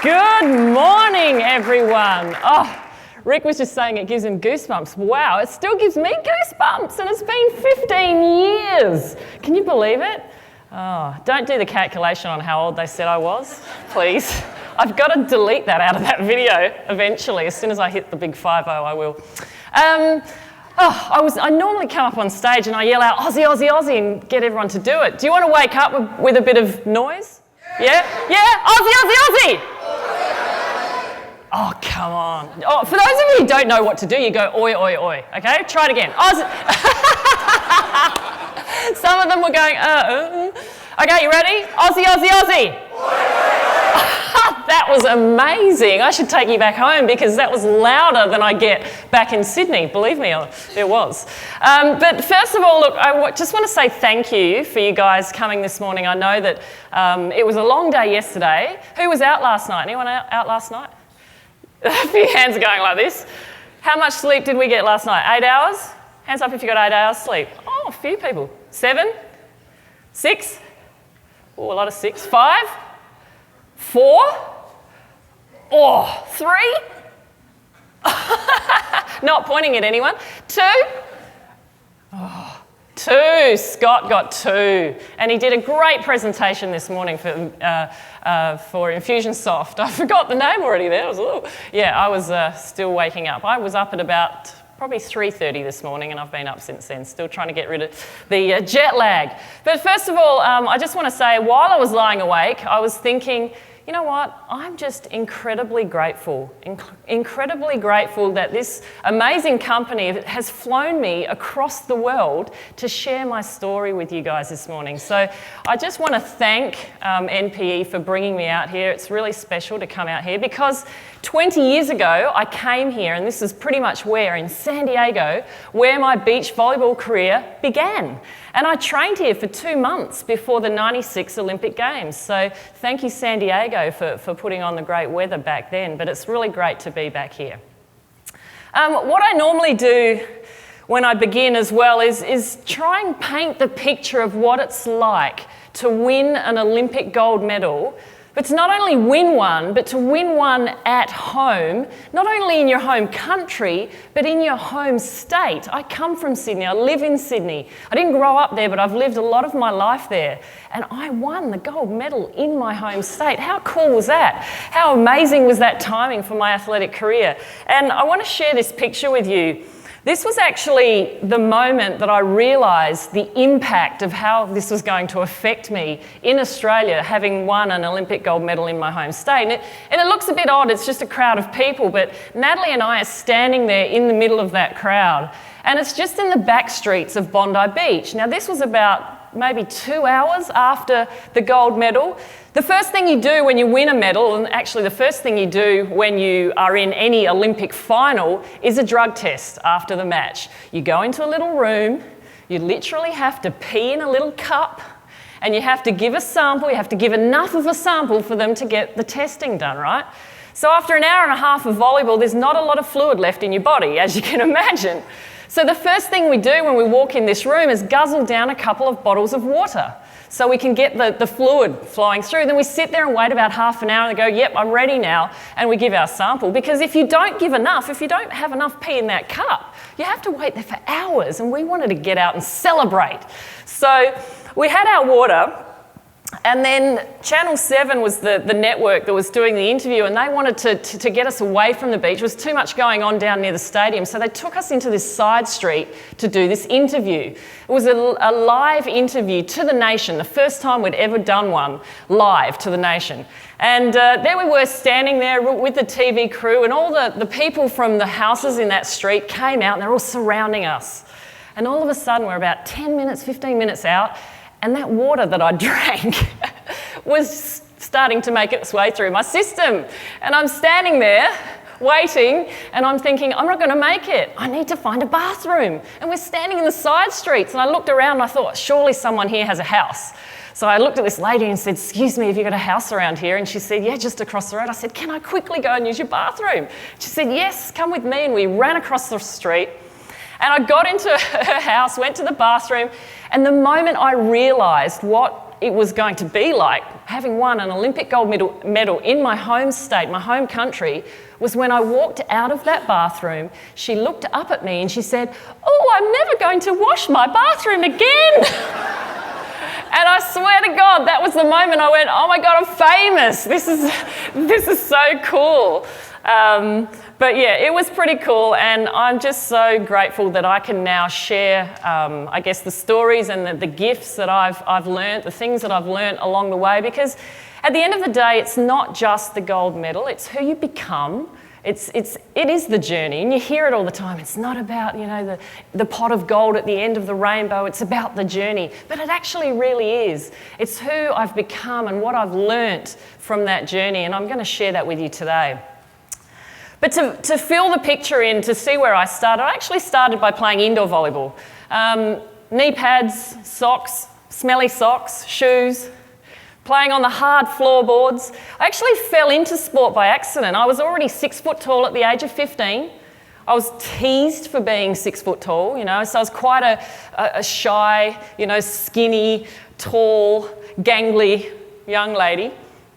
Good morning, everyone. Oh, Rick was just saying it gives him goosebumps. Wow, it still gives me goosebumps, and it's been 15 years. Can you believe it? Oh, don't do the calculation on how old they said I was, please. I've got to delete that out of that video eventually. As soon as I hit the big 5-0, I will. I normally come up on stage and I yell out, Aussie, Aussie, Aussie, and get everyone to do it. Do you want to wake up with a bit of noise? Yeah? Yeah? Aussie, Aussie, Aussie! Oh, come on. Oh, for those of you who don't know what to do, you go oi, oi, oi. Okay? Try it again. Aussie. Some of them were going, Okay, you ready? Aussie, Aussie, Aussie! That was amazing. I should take you back home because that was louder than I get back in Sydney. Believe me, it was. But first of all, look, I just want to say thank you for you guys coming this morning. I know that it was a long day yesterday. Who was out last night? Anyone out last night? A few hands are going like this. How much sleep did we get last night? 8 hours? Hands up if you got 8 hours sleep. Oh, a few people. 7? 6? Oh, a lot of 6. 5? 4? Oh, 3? Not pointing at anyone. 2? Oh, 2. Scott got 2. And he did a great presentation this morning for Infusionsoft. I forgot the name already there. I was still waking up. I was up at about probably 3:30 this morning, and I've been up since then, still trying to get rid of the jet lag. But first of all, I just want to say, while I was lying awake, I was thinking, you know what? I'm just incredibly grateful that this amazing company has flown me across the world to share my story with you guys this morning. So I just want to thank NPE for bringing me out here. It's really special to come out here because 20 years ago, I came here, and this is pretty much in San Diego, where my beach volleyball career began. And I trained here for 2 months before the '96 Olympic Games. So thank you, San Diego, for putting on the great weather back then. But it's really great to be back here. What I normally do when I begin as well is try and paint the picture of what it's like to win an Olympic gold medal, but to not only win one, but to win one at home, not only in your home country, but in your home state. I come from Sydney, I live in Sydney. I didn't grow up there, but I've lived a lot of my life there. And I won the gold medal in my home state. How cool was that? How amazing was that timing for my athletic career? And I want to share this picture with you. This was actually the moment that I realised the impact of how this was going to affect me in Australia, having won an Olympic gold medal in my home state. And it looks a bit odd, it's just a crowd of people, but Natalie and I are standing there in the middle of that crowd, and it's just in the back streets of Bondi Beach. Now, this was about maybe 2 hours after the gold medal. The first thing you do when you win a medal, and actually the first thing you do when you are in any Olympic final, is a drug test after the match. You go into a little room, you literally have to pee in a little cup, and you have to give a sample, you have to give enough of a sample for them to get the testing done, right? So after an hour and a half of volleyball, there's not a lot of fluid left in your body, as you can imagine. So the first thing we do when we walk in this room is guzzle down a couple of bottles of water so we can get the fluid flowing through. Then we sit there and wait about half an hour and go, yep, I'm ready now, and we give our sample. Because if you don't give enough, if you don't have enough pee in that cup, you have to wait there for hours, and we wanted to get out and celebrate. So we had our water, and then Channel 7 was the network that was doing the interview, and they wanted to get us away from the beach. There was too much going on down near the stadium, so they took us into this side street to do this interview. It was a live interview to the nation, the first time we'd ever done one live to the nation. And there we were standing there with the TV crew, and all the people from the houses in that street came out, and they're all surrounding us. And all of a sudden, we're about 10 minutes, 15 minutes out, and that water that I drank was starting to make its way through my system. And I'm standing there waiting, and I'm thinking, I'm not going to make it. I need to find a bathroom. And we're standing in the side streets, and I looked around and I thought, surely someone here has a house. So I looked at this lady and said, excuse me, have you got a house around here? And she said, yeah, just across the road. I said, can I quickly go and use your bathroom? She said, yes, come with me. And we ran across the street. And I got into her house, went to the bathroom, and the moment I realised what it was going to be like, having won an Olympic gold medal in my home state, my home country, was when I walked out of that bathroom, she looked up at me and she said, "Oh, I'm never going to wash my bathroom again." And I swear to God, that was the moment I went, "Oh my God, I'm famous. This is so cool." But yeah, it was pretty cool, and I'm just so grateful that I can now share, I guess, the stories and the gifts that I've learnt, the things that I've learnt along the way, because at the end of the day, it's not just the gold medal, it's who you become. It is the journey, and you hear it all the time. It's not about, the pot of gold at the end of the rainbow. It's about the journey, but it actually really is. It's who I've become and what I've learnt from that journey, and I'm going to share that with you today. But to fill the picture in, to see where I started, I actually started by playing indoor volleyball. Knee pads, socks, smelly socks, shoes, playing on the hard floorboards. I actually fell into sport by accident. I was already 6 foot tall at the age of 15. I was teased for being 6 foot tall, so I was quite a shy, skinny, tall, gangly young lady.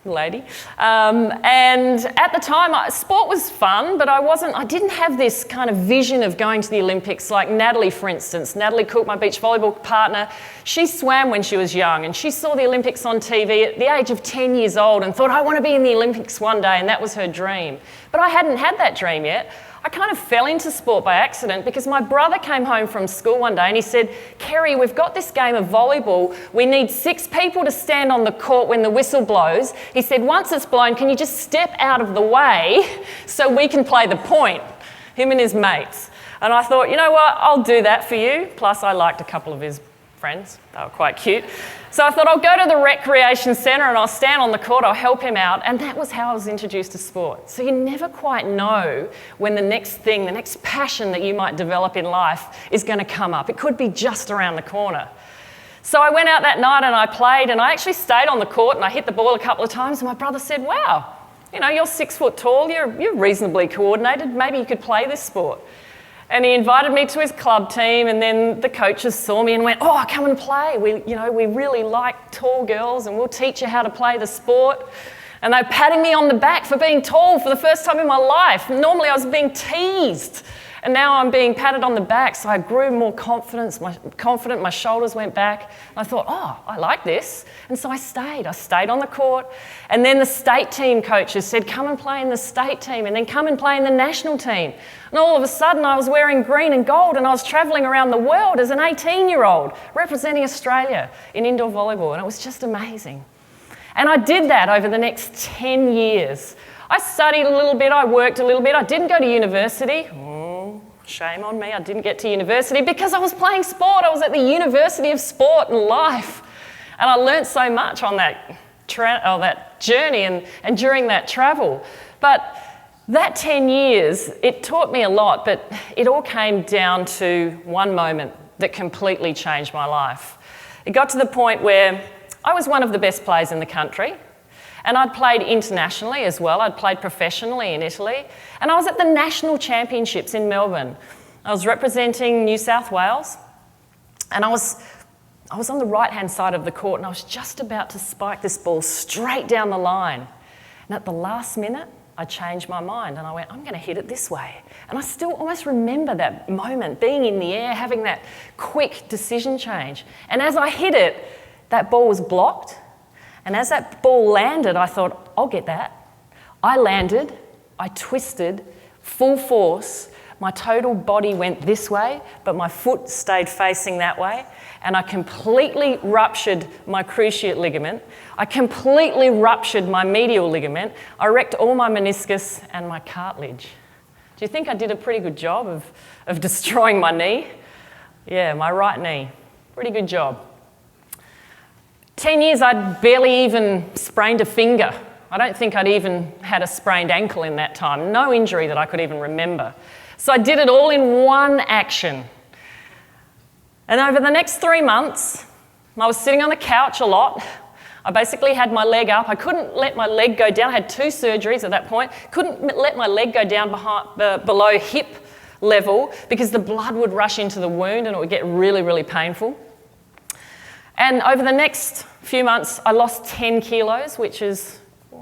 And at the time, sport was fun, but I didn't have this kind of vision of going to the Olympics like Natalie, for instance. Natalie Cook, my beach volleyball partner, she swam when she was young, and she saw the Olympics on TV at the age of 10 years old and thought, "I want to be in the Olympics one day," and that was her dream. But I hadn't had that dream yet. I kind of fell into sport by accident because my brother came home from school one day and he said, "Kerri, we've got this game of volleyball. We need 6 people to stand on the court when the whistle blows." He said, "Once it's blown, can you just step out of the way so we can play the point?" Him and his mates. And I thought, you know what, I'll do that for you. Plus, I liked a couple of his friends. They were quite cute. So I thought I'll go to the recreation centre and I'll stand on the court, I'll help him out. And that was how I was introduced to sport. So you never quite know when the next thing, the next passion that you might develop in life is going to come up. It could be just around the corner. So I went out that night and I played, and I actually stayed on the court and I hit the ball a couple of times, and my brother said, "Wow, you're 6 foot tall, you're reasonably coordinated, maybe you could play this sport." And he invited me to his club team, and then the coaches saw me and went, "Oh, come and play. We really like tall girls, and we'll teach you how to play the sport." And they were patting me on the back for being tall for the first time in my life. Normally I was being teased, and now I'm being patted on the back. So I grew more confident, my shoulders went back. And I thought, "Oh, I like this." And so I stayed on the court. And then the state team coaches said, "Come and play in the state team, and then come and play in the national team." And all of a sudden I was wearing green and gold, and I was travelling around the world as an 18-year-old representing Australia in indoor volleyball, and it was just amazing. And I did that over the next 10 years. I studied a little bit, I worked a little bit. I didn't go to university. Shame on me, I didn't get to university because I was playing sport. I was at the University of Sport and Life. And I learnt so much on that journey and during that travel. But that 10 years, it taught me a lot, but it all came down to one moment that completely changed my life. It got to the point where I was one of the best players in the country, and I'd played internationally as well. I'd played professionally in Italy, and I was at the national championships in Melbourne. I was representing New South Wales, and I was on the right-hand side of the court, and I was just about to spike this ball straight down the line. And at the last minute, I changed my mind and I went, "I'm going to hit it this way." And I still almost remember that moment, being in the air, having that quick decision change. And as I hit it, that ball was blocked. And as that ball landed, I thought, "I'll get that." I landed, I twisted, full force. My total body went this way, but my foot stayed facing that way. And I completely ruptured my cruciate ligament. I completely ruptured my medial ligament. I wrecked all my meniscus and my cartilage. Do you think I did a pretty good job of destroying my knee? Yeah, my right knee. Pretty good job. 10 years, I'd barely even sprained a finger. I don't think I'd even had a sprained ankle in that time. No injury that I could even remember. So I did it all in one action. And over the next 3 months, I was sitting on the couch a lot. I basically had my leg up. I couldn't let my leg go down. I had 2 surgeries at that point. Couldn't let my leg go down below hip level because the blood would rush into the wound and it would get really, really painful. And over the next few months, I lost 10 kilos, which is,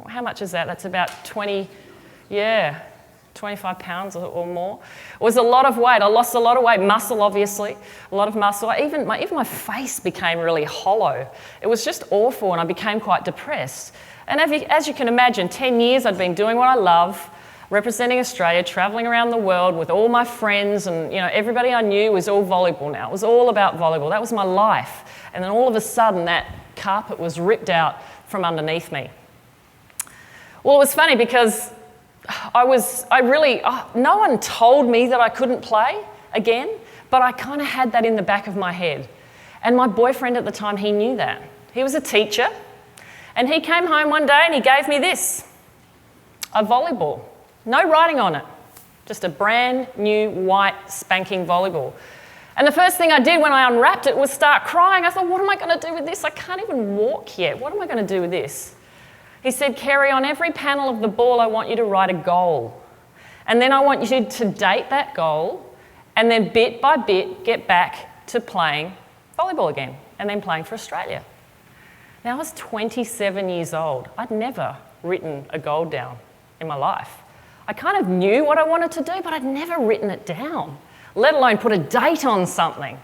how much is that? That's about 25 pounds or more. It was a lot of weight. I lost a lot of weight, muscle obviously, a lot of muscle. Even my face became really hollow. It was just awful, and I became quite depressed. And as you can imagine, 10 years I'd been doing what I love, representing Australia, travelling around the world with all my friends, and everybody I knew was all volleyball now. It was all about volleyball. That was my life. And then all of a sudden that carpet was ripped out from underneath me. Well, it was funny because no one told me that I couldn't play again, but I kind of had that in the back of my head. And my boyfriend at the time, he knew that. He was a teacher, and he came home one day and he gave me this, a volleyball. No writing on it, just a brand new white spanking volleyball. And the first thing I did when I unwrapped it was start crying. I thought, what am I going to do with this? I can't even walk yet. What am I going to do with this? He said, Kerri, on every panel of the ball, I want you to write a goal. And then I want you to date that goal, and then bit by bit get back to playing volleyball again, and then playing for Australia. Now, I was 27 years old. I'd never written a goal down in my life. I kind of knew what I wanted to do, but I'd never written it down, let alone put a date on something.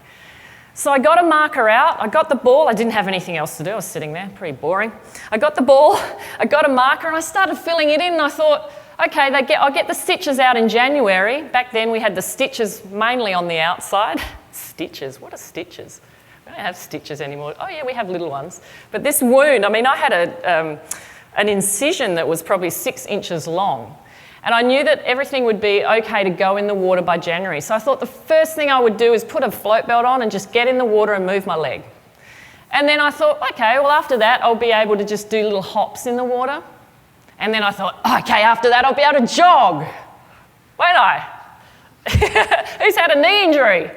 So I got a marker out, I got the ball, I didn't have anything else to do, I was sitting there, pretty boring. I got the ball, I got a marker, and I started filling it in, and I thought, okay, I'll get the stitches out in January. Back then we had the stitches mainly on the outside. Stitches, what are stitches? We don't have stitches anymore. Oh yeah, we have little ones. But this wound, I had an incision that was probably 6 inches long. And I knew that everything would be okay to go in the water by January. So I thought the first thing I would do is put a float belt on and just get in the water and move my leg. And then I thought, okay, well after that I'll be able to just do little hops in the water. And then I thought, okay, after that I'll be able to jog. Won't I? Who's had a knee injury?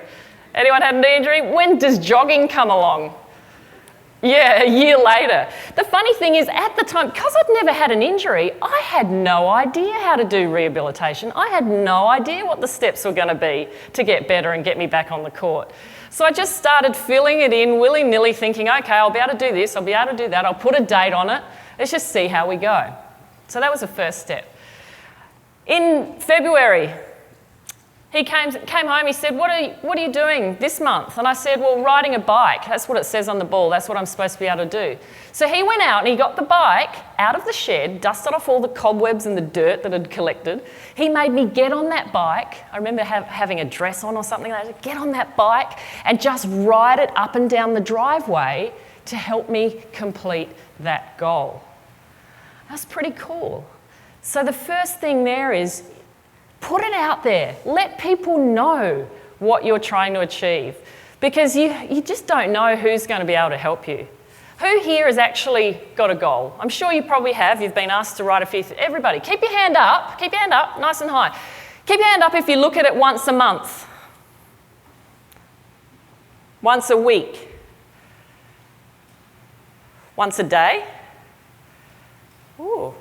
Anyone had a knee injury? When does jogging come along? Yeah, a year later. The funny thing is, at the time, because I'd never had an injury, I had no idea how to do rehabilitation. I had no idea what the steps were going to be to get better and get me back on the court. So I just started filling it in willy-nilly, thinking, okay, I'll be able to do this, I'll be able to do that, I'll put a date on it, let's just see how we go. So that was the first step. In February, he came home, he said, what are you doing this month? And I said, well, riding a bike. That's what it says on the ball. That's what I'm supposed to be able to do. So he went out and he got the bike out of the shed, dusted off all the cobwebs and the dirt that had collected. He made me get on that bike. I remember having a dress on or something like that. Get on that bike and just ride it up and down the driveway to help me complete that goal. That's pretty cool. So the first thing there is, put it out there. Let people know what you're trying to achieve, because you just don't know who's going to be able to help you. Who here has actually got a goal? I'm sure you probably have. You've been asked to write a few. Everybody, keep your hand up. Keep your hand up, nice and high. Keep your hand up if you look at it once a month, once a week, once a day. Ooh.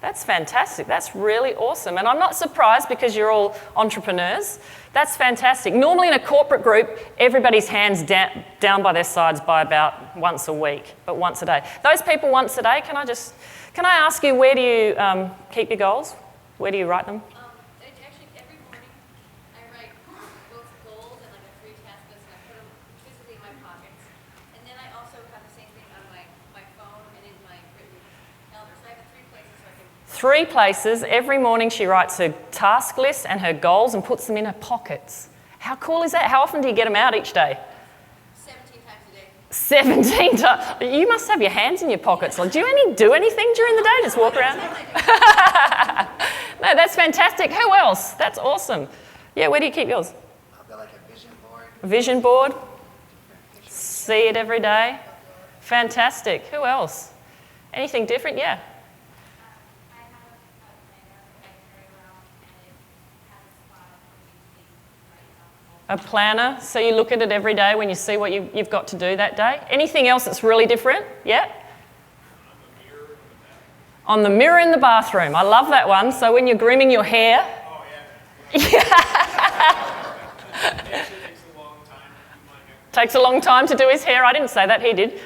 That's fantastic. That's really awesome. And I'm not surprised because you're all entrepreneurs. That's fantastic. Normally in a corporate group, everybody's hands down by their sides by about once a week, but once a day. Those people once a day, can I ask you, where do you keep your goals? Where do you write them? Actually, every morning I write both goals and like a free task list, and I put them physically in my pockets. And then I also have the same thing on my phone and in my written calendar. So I have 3 places so I can... 3 places. Every morning she writes her task list and her goals and puts them in her pockets. How cool is that? How often do you get them out each day? 17 times a day. 17 times? You must have your hands in your pockets. Like, do you do anything during the day? Just walk around? No, that's fantastic. Who else? That's awesome. Yeah, where do you keep yours? I've got like a vision board. A vision board? See it every day? Fantastic. Who else? Anything different? Yeah. A planner, so you look at it every day when you see what you've got to do that day. Anything else that's really different? Yeah? On the mirror in the bathroom. I love that one. So when you're grooming your hair. Oh, yeah. It takes a long time. Takes a long time to do his hair. I didn't say that, he did.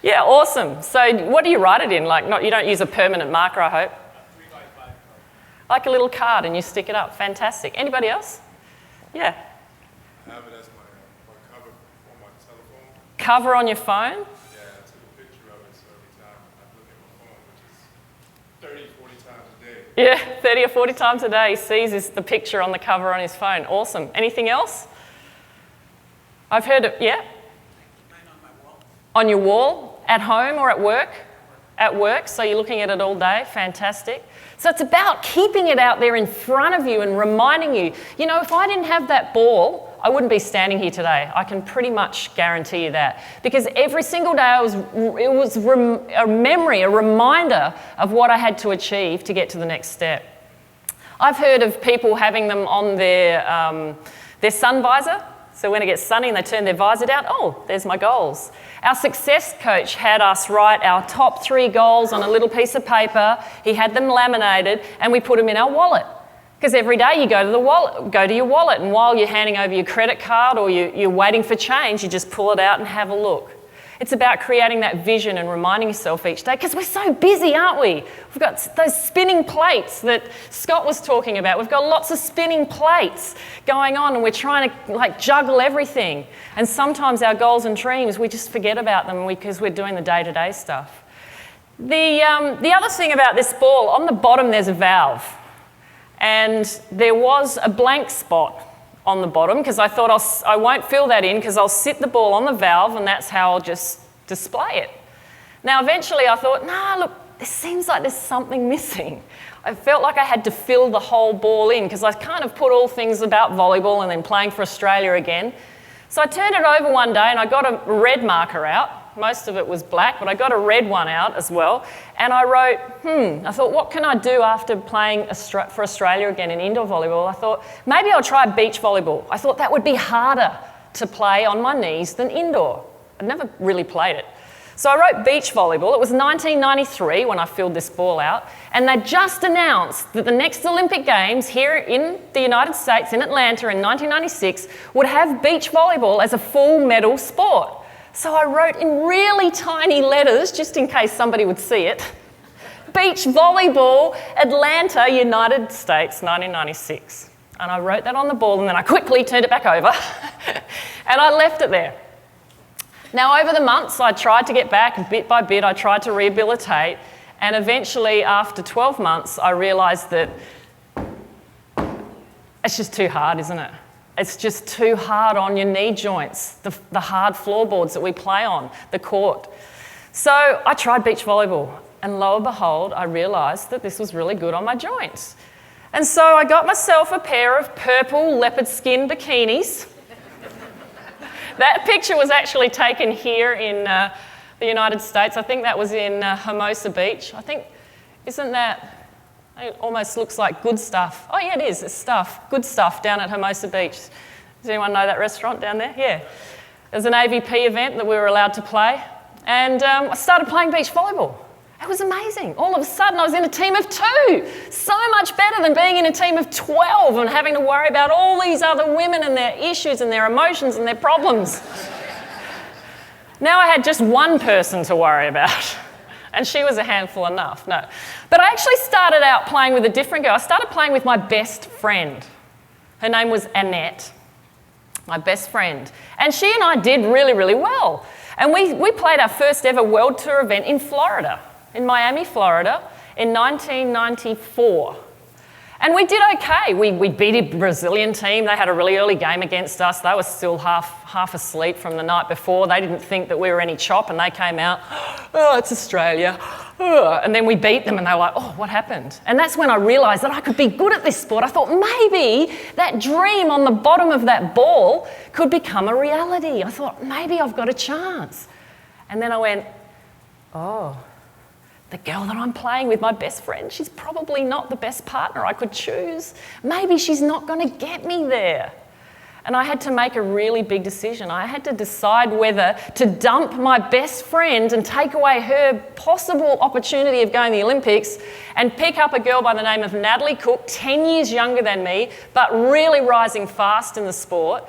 Yeah, awesome. So what do you write it in? Like, you don't use a permanent marker, I hope? 3x5 card. Like a little card and you stick it up. Fantastic. Anybody else? Yeah. I have it as my cover on my telephone. Cover on your phone? Yeah, I took a picture of it, so every time I look at my phone, which is 30, 40 times a day. Yeah, 30 or 40 times a day he sees the picture on the cover on his phone. Awesome. Anything else? I've heard of, yeah? Mine on my wall. On your wall, at home or at work? At work, so you're looking at it all day. Fantastic. So it's about keeping it out there in front of you and reminding you. You know, if I didn't have that ball, I wouldn't be standing here today. I can pretty much guarantee you that. Because every single day it was a memory, a reminder of what I had to achieve to get to the next step. I've heard of people having them on their sun visor. So when it gets sunny and they turn their visor down, oh, there's my goals. Our success coach had us write our top 3 goals on a little piece of paper. He had them laminated and we put them in our wallet. Because every day you go to your wallet, and while you're handing over your credit card or you're waiting for change, you just pull it out and have a look. It's about creating that vision and reminding yourself each day, because we're so busy, aren't we? We've got those spinning plates that Scott was talking about. We've got lots of spinning plates going on and we're trying to juggle everything. And sometimes our goals and dreams, we just forget about them because we're doing the day-to-day stuff. The other thing about this ball, on the bottom there's a valve. And there was a blank spot on the bottom because I thought I won't fill that in because I'll sit the ball on the valve and that's how I'll just display it. Now eventually I thought, nah, look, this seems like there's something missing. I felt like I had to fill the whole ball in because I kind of put all things about volleyball and then playing for Australia again. So I turned it over one day and I got a red marker out. Most of it was black, but I got a red one out as well. And I wrote, I thought, what can I do after playing for Australia again in indoor volleyball? I thought, maybe I'll try beach volleyball. I thought that would be harder to play on my knees than indoor. I'd never really played it. So I wrote beach volleyball. It was 1993 when I filled this ball out. And they just announced that the next Olympic Games here in the United States, in Atlanta in 1996, would have beach volleyball as a full medal sport. So I wrote in really tiny letters, just in case somebody would see it, beach volleyball, Atlanta, United States, 1996. And I wrote that on the ball and then I quickly turned it back over and I left it there. Now over the months I tried to get back, bit by bit I tried to rehabilitate, and eventually after 12 months I realised that it's just too hard, isn't it? It's just too hard on your knee joints, the hard floorboards that we play on, the court. So I tried beach volleyball, and lo and behold, I realised that this was really good on my joints. And so I got myself a pair of purple leopard skin bikinis. That picture was actually taken here in the United States. I think that was in Hermosa Beach. I think, isn't that... It almost looks like Good Stuff. Oh yeah, it is. It's stuff. Good Stuff down at Hermosa Beach. Does anyone know that restaurant down there? Yeah. There's an AVP event that we were allowed to play. And I started playing beach volleyball. It was amazing. All of a sudden I was in a team of 2. So much better than being in a team of 12 and having to worry about all these other women and their issues and their emotions and their problems. Now I had just one person to worry about. And she was a handful enough, no. But I actually started out playing with a different girl. I started playing with my best friend. Her name was Annette, my best friend. And she and I did really, really well. And we played our first ever World Tour event in Florida, in Miami, Florida, in 1994. And we did okay. We beat a Brazilian team. They had a really early game against us. They were still half asleep from the night before. They didn't think that we were any chop, and they came out, oh, it's Australia. Oh. And then we beat them, and they were like, oh, what happened? And that's when I realised that I could be good at this sport. I thought maybe that dream on the bottom of that ball could become a reality. I thought maybe I've got a chance. And then I went, oh, the girl that I'm playing with, my best friend, she's probably not the best partner I could choose. Maybe she's not going to get me there. And I had to make a really big decision. I had to decide whether to dump my best friend and take away her possible opportunity of going to the Olympics and pick up a girl by the name of Natalie Cook, 10 years younger than me, but really rising fast in the sport,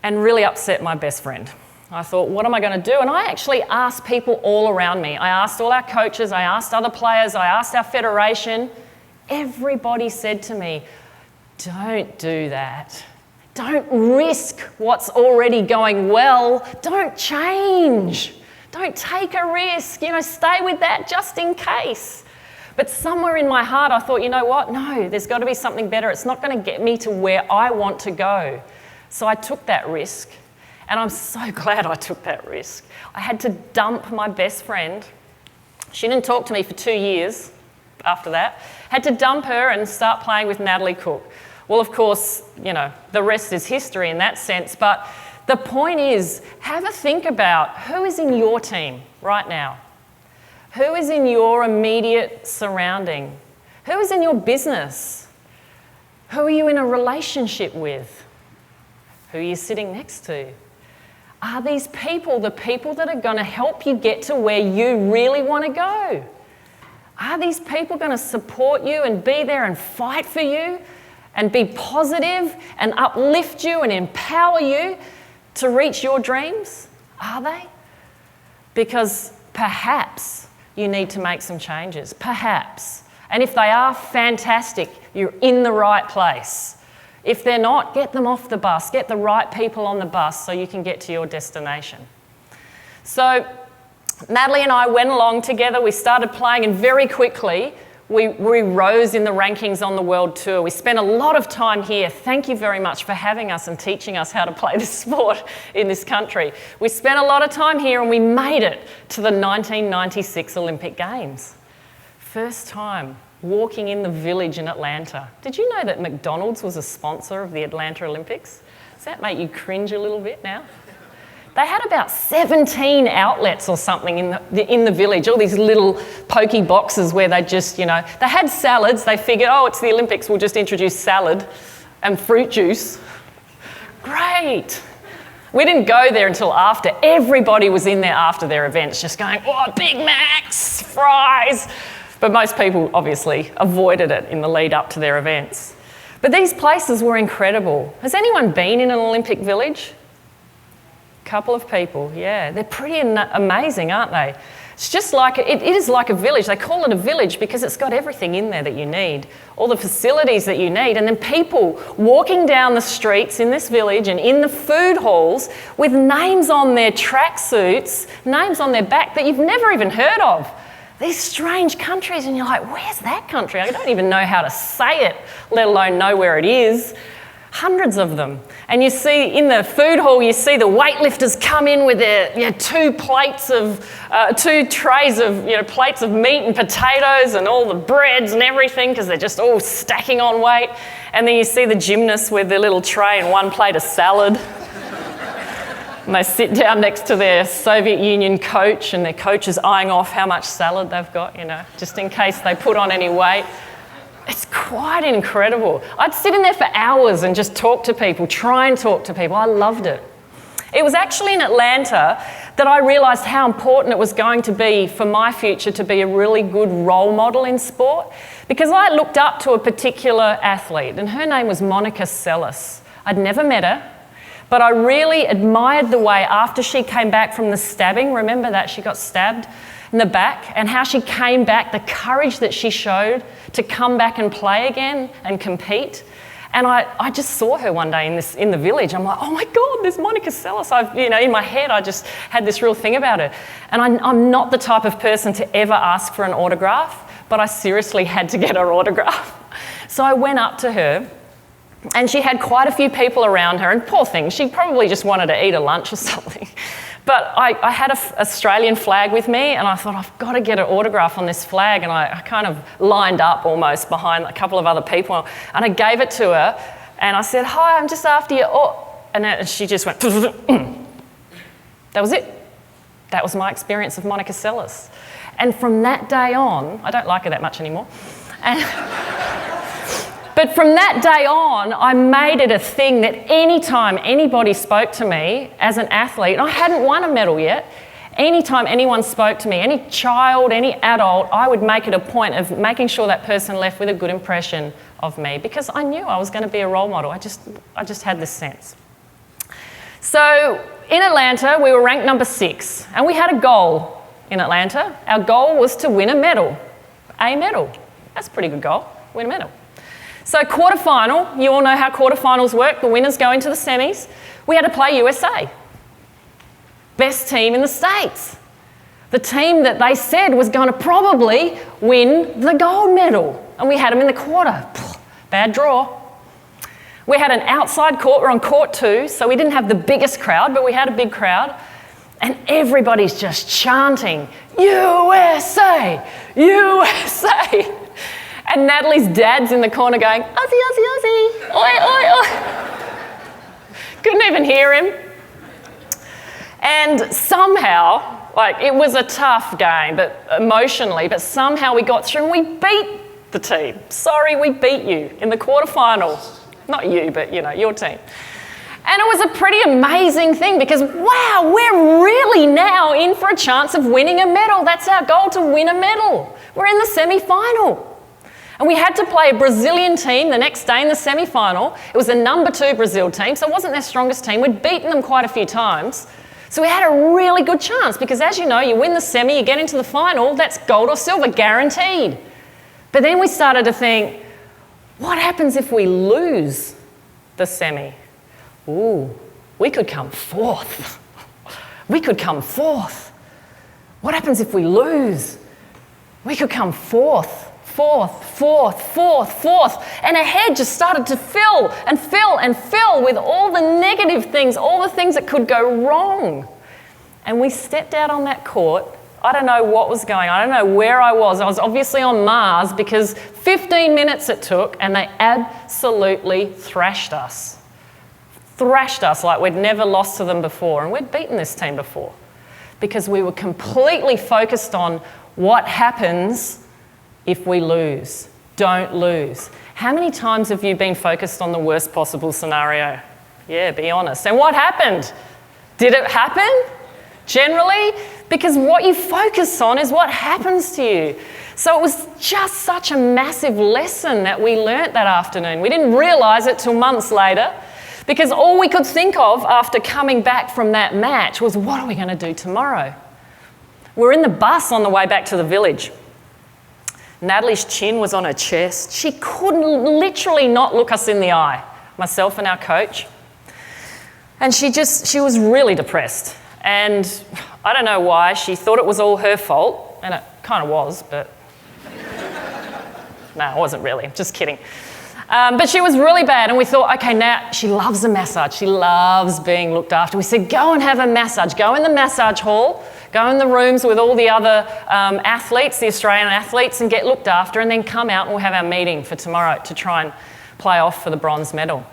and really upset my best friend. I thought, what am I going to do? And I actually asked people all around me. I asked all our coaches, I asked other players, I asked our federation. Everybody said to me, don't do that. Don't risk what's already going well. Don't change. Don't take a risk. Stay with that just in case. But somewhere in my heart, I thought, you know what? No, there's got to be something better. It's not going to get me to where I want to go. So I took that risk. And I'm so glad I took that risk. I had to dump my best friend. She didn't talk to me for 2 years after that. Had to dump her and start playing with Natalie Cook. Well, of course, the rest is history in that sense. But the point is, have a think about who is in your team right now. Who is in your immediate surrounding? Who is in your business? Who are you in a relationship with? Who are you sitting next to? Are these people the people that are going to help you get to where you really want to go? Are these people going to support you and be there and fight for you and be positive and uplift you and empower you to reach your dreams? Are they? Because perhaps you need to make some changes. Perhaps. And if they are, fantastic. You're in the right place. If they're not, get them off the bus. Get the right people on the bus so you can get to your destination. So Natalie and I went along together. We started playing, and very quickly we rose in the rankings on the world tour. We spent a lot of time here. Thank you very much for having us and teaching us how to play this sport in this country. We spent a lot of time here, and we made it to the 1996 Olympic Games. First time walking in the village in Atlanta. Did you know that McDonald's was a sponsor of the Atlanta Olympics? Does that make you cringe a little bit now? They had about 17 outlets or something in the village, all these little pokey boxes where they just, they had salads. They figured, it's the Olympics, we'll just introduce salad and fruit juice. Great. We didn't go there until after. Everybody was in there after their events, just going, Big Macs, fries. But most people obviously avoided it in the lead up to their events. But these places were incredible. Has anyone been in an Olympic village? A couple of people, yeah. They're pretty amazing, aren't they? It's just like, it is like a village. They call it a village because it's got everything in there that you need, all the facilities that you need, and then people walking down the streets in this village and in the food halls with names on their tracksuits, names on their back that you've never even heard of. These strange countries, and you're like, where's that country? I don't even know how to say it, let alone know where it is. Hundreds of them. And you see in the food hall, you see the weightlifters come in with their 2 trays of plates of meat and potatoes and all the breads and everything because they're just all stacking on weight. And then you see the gymnasts with their little tray and 1 plate of salad. And they sit down next to their Soviet Union coach, and their coach is eyeing off how much salad they've got, just in case they put on any weight. It's quite incredible. I'd sit in there for hours and just talk to people, try and talk to people. I loved it. It was actually in Atlanta that I realised how important it was going to be for my future to be a really good role model in sport, because I looked up to a particular athlete, and her name was Monica Seles. I'd never met her. But I really admired the way after she came back from the stabbing, remember that she got stabbed in the back, and how she came back, the courage that she showed to come back and play again and compete. And I just saw her one day in the village. I'm like, oh my God, there's Monica Seles. In my head, I just had this real thing about her. And I'm not the type of person to ever ask for an autograph, but I seriously had to get her autograph. So I went up to her, and she had quite a few people around her, and poor thing, she probably just wanted to eat a lunch or something. But I had an Australian flag with me, and I thought, I've got to get an autograph on this flag, and I kind of lined up almost behind a couple of other people, and I gave it to her, and I said, hi, I'm just after you. And she just went, that was it. That was my experience of Monica Seles. And from that day on, I don't like her that much anymore, but from that day on, I made it a thing that anytime anybody spoke to me as an athlete, and I hadn't won a medal yet, anytime anyone spoke to me, any child, any adult, I would make it a point of making sure that person left with a good impression of me, because I knew I was going to be a role model. I just had this sense. So in Atlanta, we were ranked number 6, and we had a goal in Atlanta. Our goal was to win a medal. A medal. That's a pretty good goal, win a medal. So quarterfinal, you all know how quarterfinals work. The winners go into the semis. We had to play USA. Best team in the States. The team that they said was going to probably win the gold medal. And we had them in the quarter. Bad draw. We had an outside court. We're on court 2, so we didn't have the biggest crowd, but we had a big crowd. And everybody's just chanting, USA, USA. And Natalie's dad's in the corner going, Aussie, Aussie, Aussie, oi, oi, oi. Couldn't even hear him. And somehow, like, it was a tough game, but emotionally, but somehow we got through and we beat the team. Sorry, we beat you in the quarterfinal. Not you, but, you know, your team. And it was a pretty amazing thing because, wow, we're really now in for a chance of winning a medal. That's our goal, to win a medal. We're in the semi-final. And we had to play a Brazilian team the next day in the semi-final. It was a number 2 Brazil team, so it wasn't their strongest team. We'd beaten them quite a few times. So we had a really good chance because, as you know, you win the semi, you get into the final, that's gold or silver, guaranteed. But then we started to think, what happens if we lose the semi? Ooh, we could come 4th. We could come 4th. What happens if we lose? We could come 4th. 4th, 4th, 4th, 4th. And our head just started to fill and fill and fill with all the negative things, all the things that could go wrong. And we stepped out on that court. I don't know what was going on. I don't know where I was. I was obviously on Mars because 15 minutes it took and they absolutely thrashed us. Thrashed us like we'd never lost to them before. And we'd beaten this team before because we were completely focused on what happens if we lose. Don't lose. How many times have you been focused on the worst possible scenario? Yeah, be honest. And what happened? Did it happen? Generally, because what you focus on is what happens to you. So it was just such a massive lesson that we learnt that afternoon. We didn't realise it till months later because all we could think of after coming back from that match was, what are we going to do tomorrow? We're in the bus on the way back to the village. Natalie's chin was on her chest. She couldn't literally not look us in the eye, myself and our coach. And she was really depressed. And I don't know why, she thought it was all her fault, and it kind of was, but no, it wasn't really, just kidding. But she was really bad, and we thought, okay, now she loves a massage. She loves being looked after. We said, go and have a massage. Go in the massage hall. Go in the rooms with all the other athletes, the Australian athletes, and get looked after, and then come out and we'll have our meeting for tomorrow to try and play off for the bronze medal.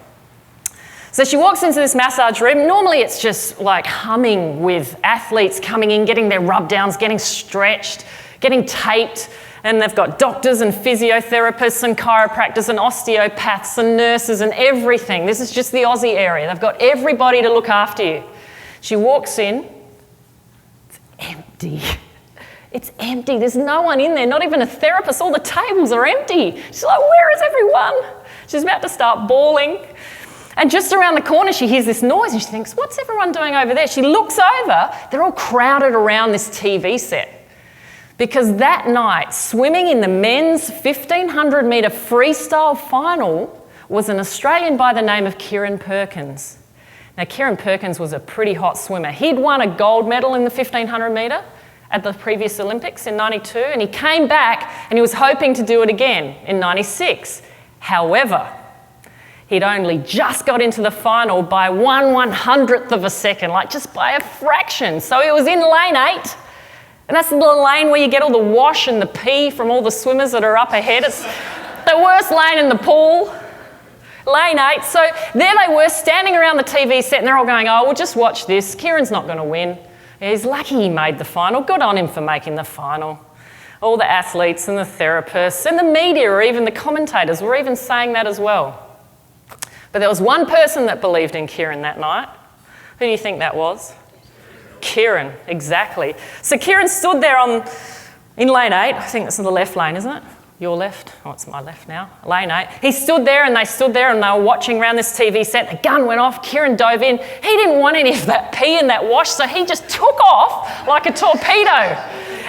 So she walks into this massage room. Normally it's just like humming with athletes coming in, getting their rub downs, getting stretched, getting taped, and they've got doctors and physiotherapists and chiropractors and osteopaths and nurses and everything. This is just the Aussie area. They've got everybody to look after you. She walks in. Empty. It's empty. There's no one in there, not even a therapist. All the tables are empty. She's like, where is everyone? She's about to start bawling. And just around the corner, she hears this noise and she thinks, what's everyone doing over there? She looks over. They're all crowded around this TV set. Because that night, swimming in the men's 1,500 metre freestyle final was an Australian by the name of Kerri Perkins. Now, Kerri Perkins was a pretty hot swimmer. He'd won a gold medal in the 1,500 metre at the previous Olympics in 92, and he came back and he was hoping to do it again in 96. However, he'd only just got into the final by 1/100th of a second, like just by a fraction. So he was in lane 8, and that's the lane where you get all the wash and the pee from all the swimmers that are up ahead. It's the worst lane in the pool. Lane 8, so there they were standing around the TV set and they're all going, oh, we'll just watch this. Kieran's not going to win. He's lucky he made the final. Good on him for making the final. All the athletes and the therapists and the media or even the commentators were even saying that as well. But there was one person that believed in Kieran that night. Who do you think that was? Kieran, exactly. So Kieran stood there in lane 8. I think it's in the left lane, isn't it? your left, oh, it's my left now, lane 8. He stood there and they were watching around this TV set. The gun went off, Kieran dove in. He didn't want any of that pee in that wash, so he just took off like a torpedo.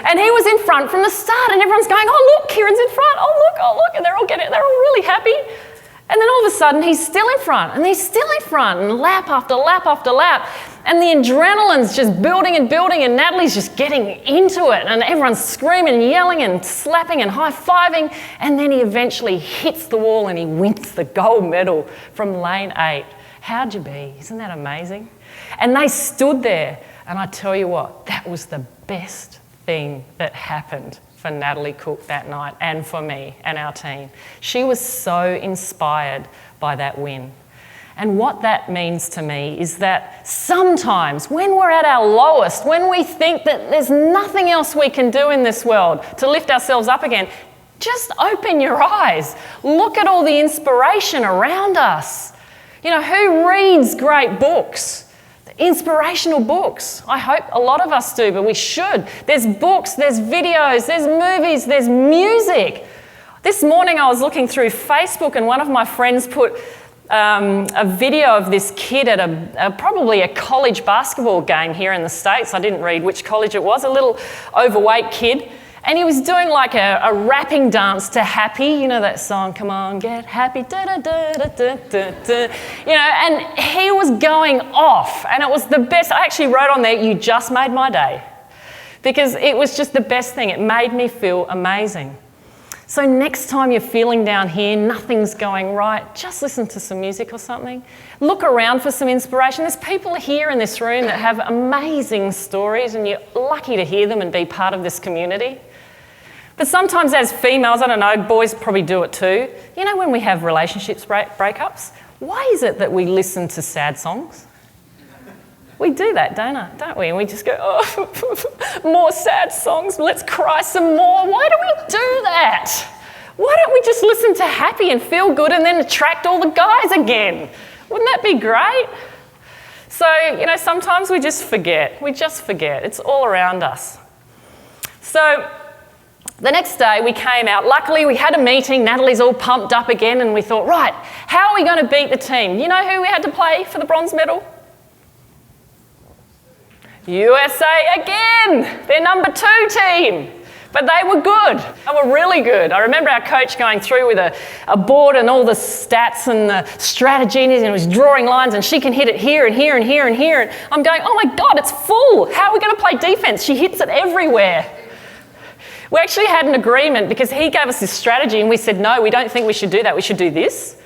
And he was in front from the start, and everyone's going, oh, look, Kieran's in front, oh, look, and they're all really happy. And then all of a sudden, he's still in front, and lap after lap after lap. And the adrenaline's just building, and Natalie's just getting into it, and everyone's screaming and yelling and slapping and high-fiving, and then he eventually hits the wall and he wins the gold medal from lane 8. How'd you be? Isn't that amazing? And they stood there, and I tell you what, that was the best thing that happened for Natalie Cook that night, and for me and our team. She was so inspired by that win. And what that means to me is that sometimes when we're at our lowest, when we think that there's nothing else we can do in this world to lift ourselves up again, just open your eyes. Look at all the inspiration around us. You know, who reads great books? Inspirational books. I hope a lot of us do, but we should. There's books, there's videos, there's movies, there's music. This morning I was looking through Facebook and one of my friends put a video of this kid at probably a college basketball game here in the States. I didn't read which college it was, a little overweight kid. And he was doing like a rapping dance to Happy, you know that song, come on, get happy, da-da-da-da-da-da-da. You know, and he was going off, and it was the best. I actually wrote on there, you just made my day, because it was just the best thing. It made me feel amazing. So next time you're feeling down here, nothing's going right, just listen to some music or something. Look around for some inspiration. There's people here in this room that have amazing stories, and you're lucky to hear them and be part of this community. But sometimes as females, I don't know, boys probably do it too. You know, when we have relationships breakups, why is it that we listen to sad songs? We do that, don't we? And we just go, oh, more sad songs, let's cry some more. Why do we do that? Why don't we just listen to Happy and feel good and then attract all the guys again? Wouldn't that be great? So, you know, sometimes we just forget. It's all around us. So the next day we came out. Luckily we had a meeting. Natalie's all pumped up again, and we thought, right, how are we going to beat the team? You know who we had to play for the bronze medal? USA again, their number 2 team. But they were good. They were really good. I remember our coach going through with a board and all the stats and the strategy, and he was drawing lines, and she can hit it here and here and here and here. And I'm going, oh my God, it's full. How are we going to play defense? She hits it everywhere. We actually had an agreement because he gave us this strategy and we said, no, we don't think we should do that. We should do this.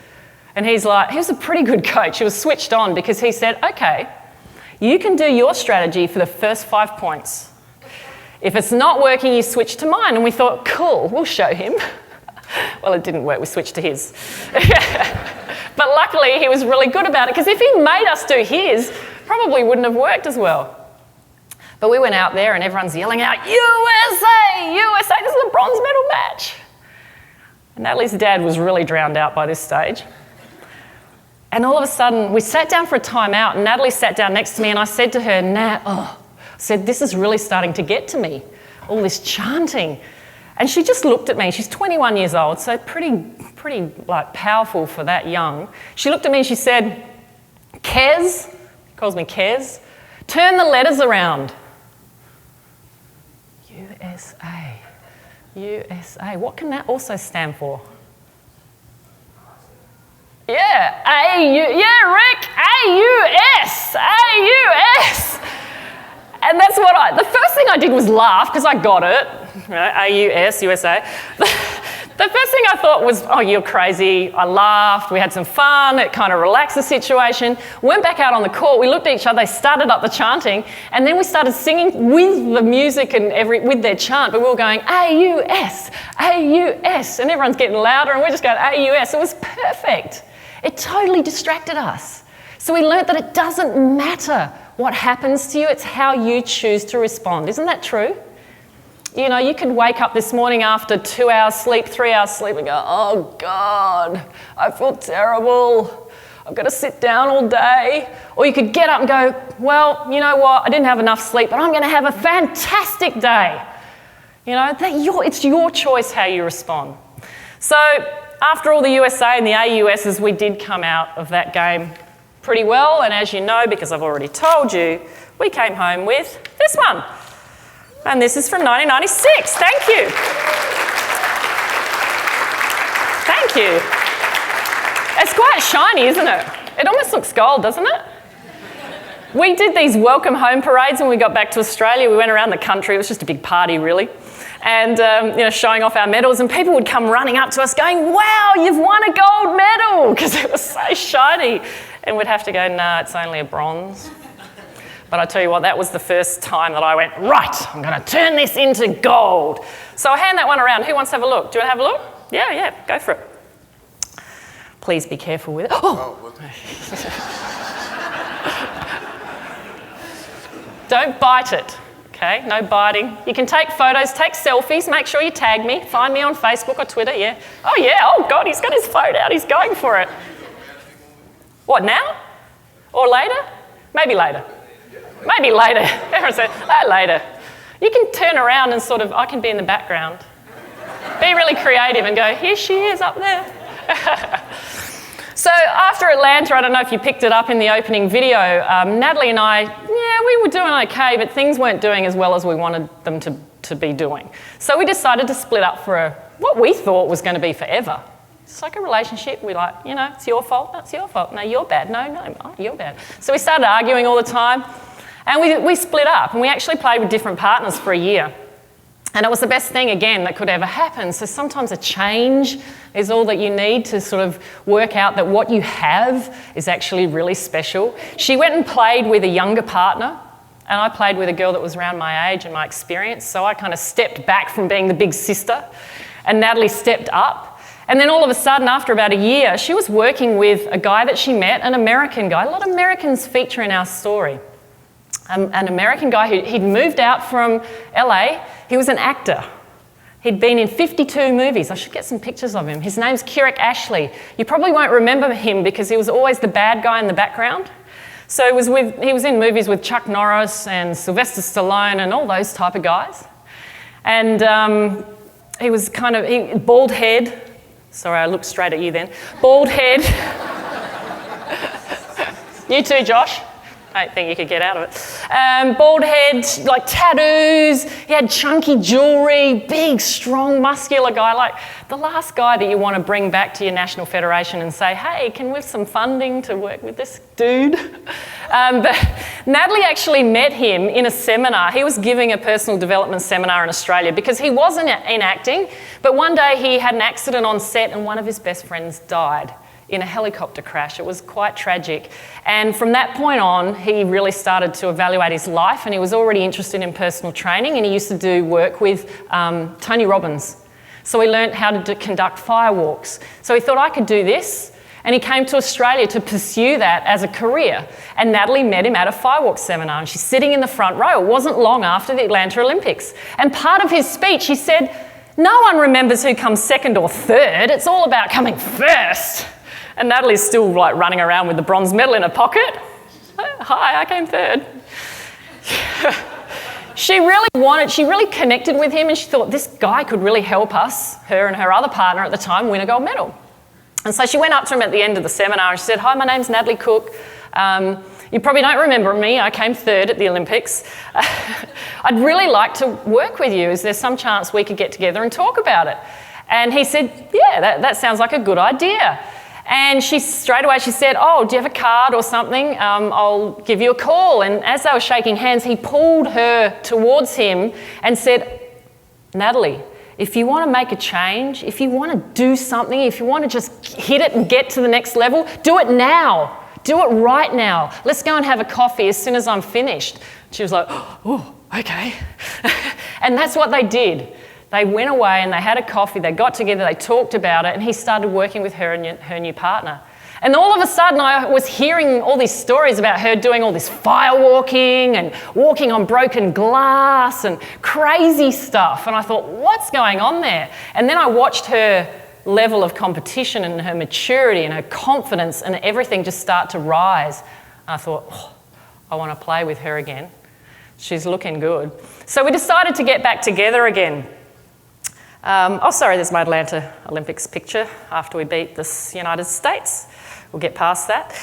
And he's like, he was a pretty good coach. He was switched on because he said, okay, you can do your strategy for the first 5 points. If it's not working, you switch to mine. And we thought, cool, we'll show him. Well, it didn't work. We switched to his. But luckily, he was really good about it, because if he made us do his, probably wouldn't have worked as well. But we went out there and everyone's yelling out, USA, USA, this is a bronze medal match. And Natalie's dad was really drowned out by this stage. And all of a sudden, we sat down for a timeout, and Natalie sat down next to me, and I said to her, Nat, I said, this is really starting to get to me, all this chanting. And she just looked at me. She's 21 years old, so pretty like powerful for that young. She looked at me and she said, Kez, calls me Kez, turn the letters around. USA, USA. What can that also stand for? Yeah, Rick, A-U-S, A-U-S. And that's what the first thing I did was laugh, because I got it, you know, A-U-S, USA. The first thing I thought was, oh, you're crazy. I laughed, we had some fun, it kind of relaxed the situation. Went back out on the court, we looked at each other, they started up the chanting, and then we started singing with the music and with their chant, but we were going, A-U-S, A-U-S, and everyone's getting louder, and we're just going, A-U-S. It was perfect. It totally distracted us. So we learnt that it doesn't matter what happens to you, it's how you choose to respond. Isn't that true? You know, you could wake up this morning after 2 hours sleep, 3 hours sleep, and go, oh God, I feel terrible. I've got to sit down all day. Or you could get up and go, well, you know what, I didn't have enough sleep, but I'm going to have a fantastic day. You know, it's your choice how you respond. So after all the USA and the AUSs, we did come out of that game pretty well. And as you know, because I've already told you, we came home with this one. And this is from 1996. Thank you. Thank you. It's quite shiny, isn't it? It almost looks gold, doesn't it? We did these welcome home parades when we got back to Australia. We went around the country. It was just a big party, really. And, showing off our medals. And people would come running up to us going, wow, you've won a gold medal, because it was so shiny. And we'd have to go, no, it's only a bronze. But I tell you what, that was the first time that I went, right, I'm going to turn this into gold. So I'll hand that one around. Who wants to have a look? Do you want to have a look? Yeah, go for it. Please be careful with it. Oh! Don't bite it, okay? No biting. You can take photos, take selfies, make sure you tag me. Find me on Facebook or Twitter, yeah. Oh God, he's got his phone out, he's going for it. What, now? Or later? Maybe later. Maybe later. Everyone said, later. You can turn around and sort of, I can be in the background. Be really creative and go, here she is up there. So after Atlanta, I don't know if you picked it up in the opening video, Natalie and I, we were doing okay, but things weren't doing as well as we wanted them to be doing. So we decided to split up for what we thought was going to be forever. It's like a relationship. We like, it's your fault. That's your fault. No, you're bad. No, you're bad. So we started arguing all the time. And we split up, and we actually played with different partners for a year. And it was the best thing, again, that could ever happen. So sometimes a change is all that you need to sort of work out that what you have is actually really special. She went and played with a younger partner, and I played with a girl that was around my age and my experience. So I kind of stepped back from being the big sister, and Natalie stepped up. And then all of a sudden, after about a year, she was working with a guy that she met, an American guy. A lot of Americans feature in our story. An American guy he'd moved out from LA. He was an actor. He'd been in 52 movies. I should get some pictures of him. His name's Kerri Ashley. You probably won't remember him because he was always the bad guy in the background. So he was in movies with Chuck Norris and Sylvester Stallone and all those type of guys. And he was bald head. Sorry, I looked straight at you then. Bald head. You too, Josh. I don't think you could get out of it. Bald head, like tattoos. He had chunky jewellery, big, strong, muscular guy. Like the last guy that you want to bring back to your national federation and say, hey, can we have some funding to work with this dude? But Natalie actually met him in a seminar. He was giving a personal development seminar in Australia because he wasn't in acting, but one day he had an accident on set and one of his best friends died in a helicopter crash. It was quite tragic. And from that point on, he really started to evaluate his life, and he was already interested in personal training, and he used to do work with Tony Robbins. So he learned how to conduct firewalks. So he thought, I could do this. And he came to Australia to pursue that as a career. And Natalie met him at a firewalk seminar, and she's sitting in the front row. It wasn't long after the Atlanta Olympics. And part of his speech, he said, no one remembers who comes second or third. It's all about coming first. And Natalie's still like running around with the bronze medal in her pocket. Hi, I came third. She really connected with him, and she thought this guy could really help us, her and her other partner at the time, win a gold medal. And so she went up to him at the end of the seminar and she said, hi, my name's Natalie Cook. You probably don't remember me. I came third at the Olympics. I'd really like to work with you. Is there some chance we could get together and talk about it? And he said, yeah, that sounds like a good idea. And straight away she said, oh, do you have a card or something? I'll give you a call. And as they were shaking hands, he pulled her towards him and said, Natalie, if you want to make a change, if you want to do something, if you want to just hit it and get to the next level, do it now. Do it right now. Let's go and have a coffee as soon as I'm finished. She was like, oh, okay. And that's what they did. They went away and they had a coffee, they got together, they talked about it, and he started working with her and her new partner. And all of a sudden I was hearing all these stories about her doing all this firewalking and walking on broken glass and crazy stuff. And I thought, what's going on there? And then I watched her level of competition and her maturity and her confidence and everything just start to rise. And I thought, oh, I want to play with her again. She's looking good. So we decided to get back together again. There's my Atlanta Olympics picture after we beat the United States. We'll get past that.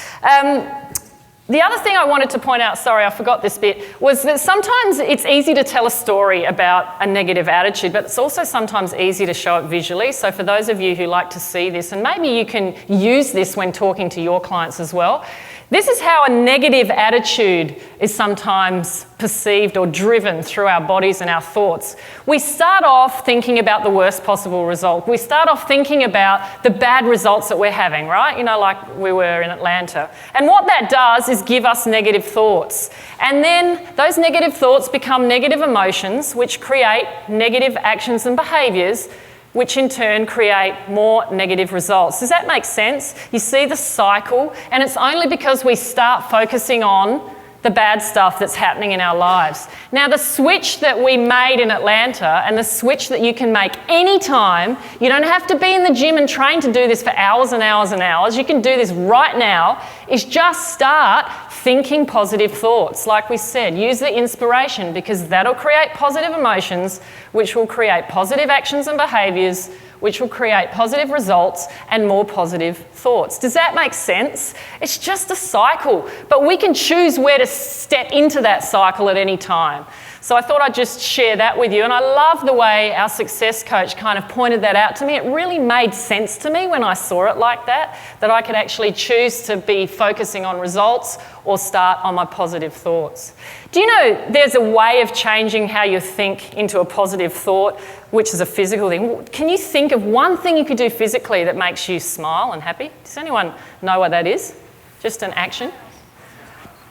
The other thing I wanted to point out, sorry, I forgot this bit, was that sometimes it's easy to tell a story about a negative attitude, but it's also sometimes easy to show it visually. So for those of you who like to see this, and maybe you can use this when talking to your clients as well, this is how a negative attitude is sometimes perceived or driven through our bodies and our thoughts. We start off thinking about the worst possible result. We start off thinking about the bad results that we're having, right? You know, like we were in Atlanta. And what that does is give us negative thoughts. And then those negative thoughts become negative emotions, which create negative actions and behaviours, which in turn create more negative results. Does that make sense? You see the cycle, and it's only because we start focusing on the bad stuff that's happening in our lives. Now, the switch that we made in Atlanta and the switch that you can make anytime, you don't have to be in the gym and train to do this for hours and hours and hours. You can do this right now, is just start thinking positive thoughts. Like we said, use the inspiration because that'll create positive emotions, which will create positive actions and behaviours, which will create positive results and more positive thoughts. Does that make sense? It's just a cycle, but we can choose where to step into that cycle at any time. So I thought I'd just share that with you, and I love the way our success coach kind of pointed that out to me. It really made sense to me when I saw it like that I could actually choose to be focusing on results or start on my positive thoughts. Do you know there's a way of changing how you think into a positive thought, which is a physical thing? Can you think of one thing you could do physically that makes you smile and happy? Does anyone know what that is? Just an action?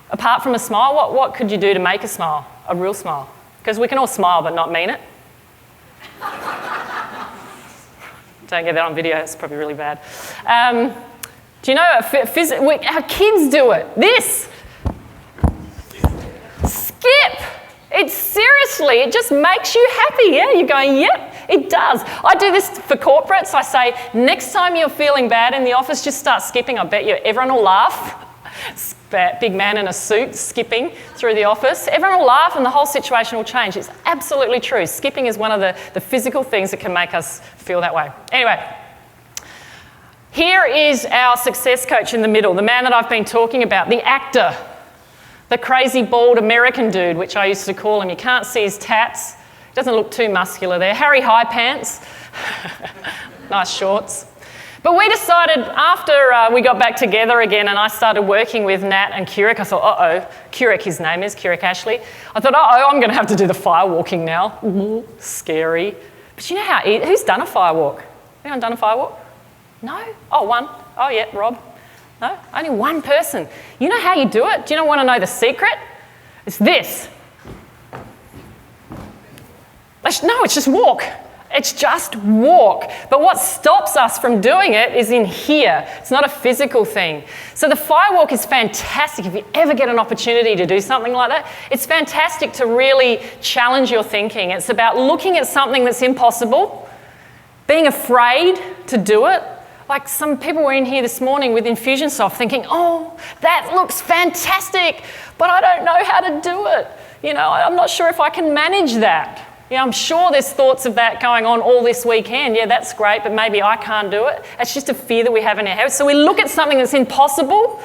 Apart from a smile, what could you do to make a smile? A real smile? Because we can all smile but not mean it. Don't get that on video, it's probably really bad. Do you know, our kids do it. This. Skip. It just makes you happy. Yeah, you're going, yep, it does. I do this for corporates. I say, next time you're feeling bad in the office, just start skipping. I bet you everyone will laugh. Big man in a suit skipping through the office. Everyone will laugh and the whole situation will change. It's absolutely true. Skipping is one of the physical things that can make us feel that way. Anyway, here is our success coach in the middle, the man that I've been talking about, the actor, the crazy bald American dude, which I used to call him. You can't see his tats. He doesn't look too muscular there. Harry High Pants. Nice shorts. But we decided after we got back together again and I started working with Nat and Keurig, I thought, Keurig his name is, Keurig Ashley. I thought, I'm going to have to do the firewalking now. Ooh, scary. But you know who's done a firewalk? Anyone done a firewalk? No? Oh, one. Oh, yeah, Rob. No? Only one person. You know how you do it? Do you want to know the secret? It's this. No, it's just walk. It's just walk. But what stops us from doing it is in here. It's not a physical thing. So the firewalk is fantastic. If you ever get an opportunity to do something like that, it's fantastic to really challenge your thinking. It's about looking at something that's impossible, being afraid to do it. Like some people were in here this morning with Infusionsoft thinking, that looks fantastic, but I don't know how to do it. I'm not sure if I can manage that. I'm sure there's thoughts of that going on all this weekend. Yeah, that's great, but maybe I can't do it. It's just a fear that we have in our head. So we look at something that's impossible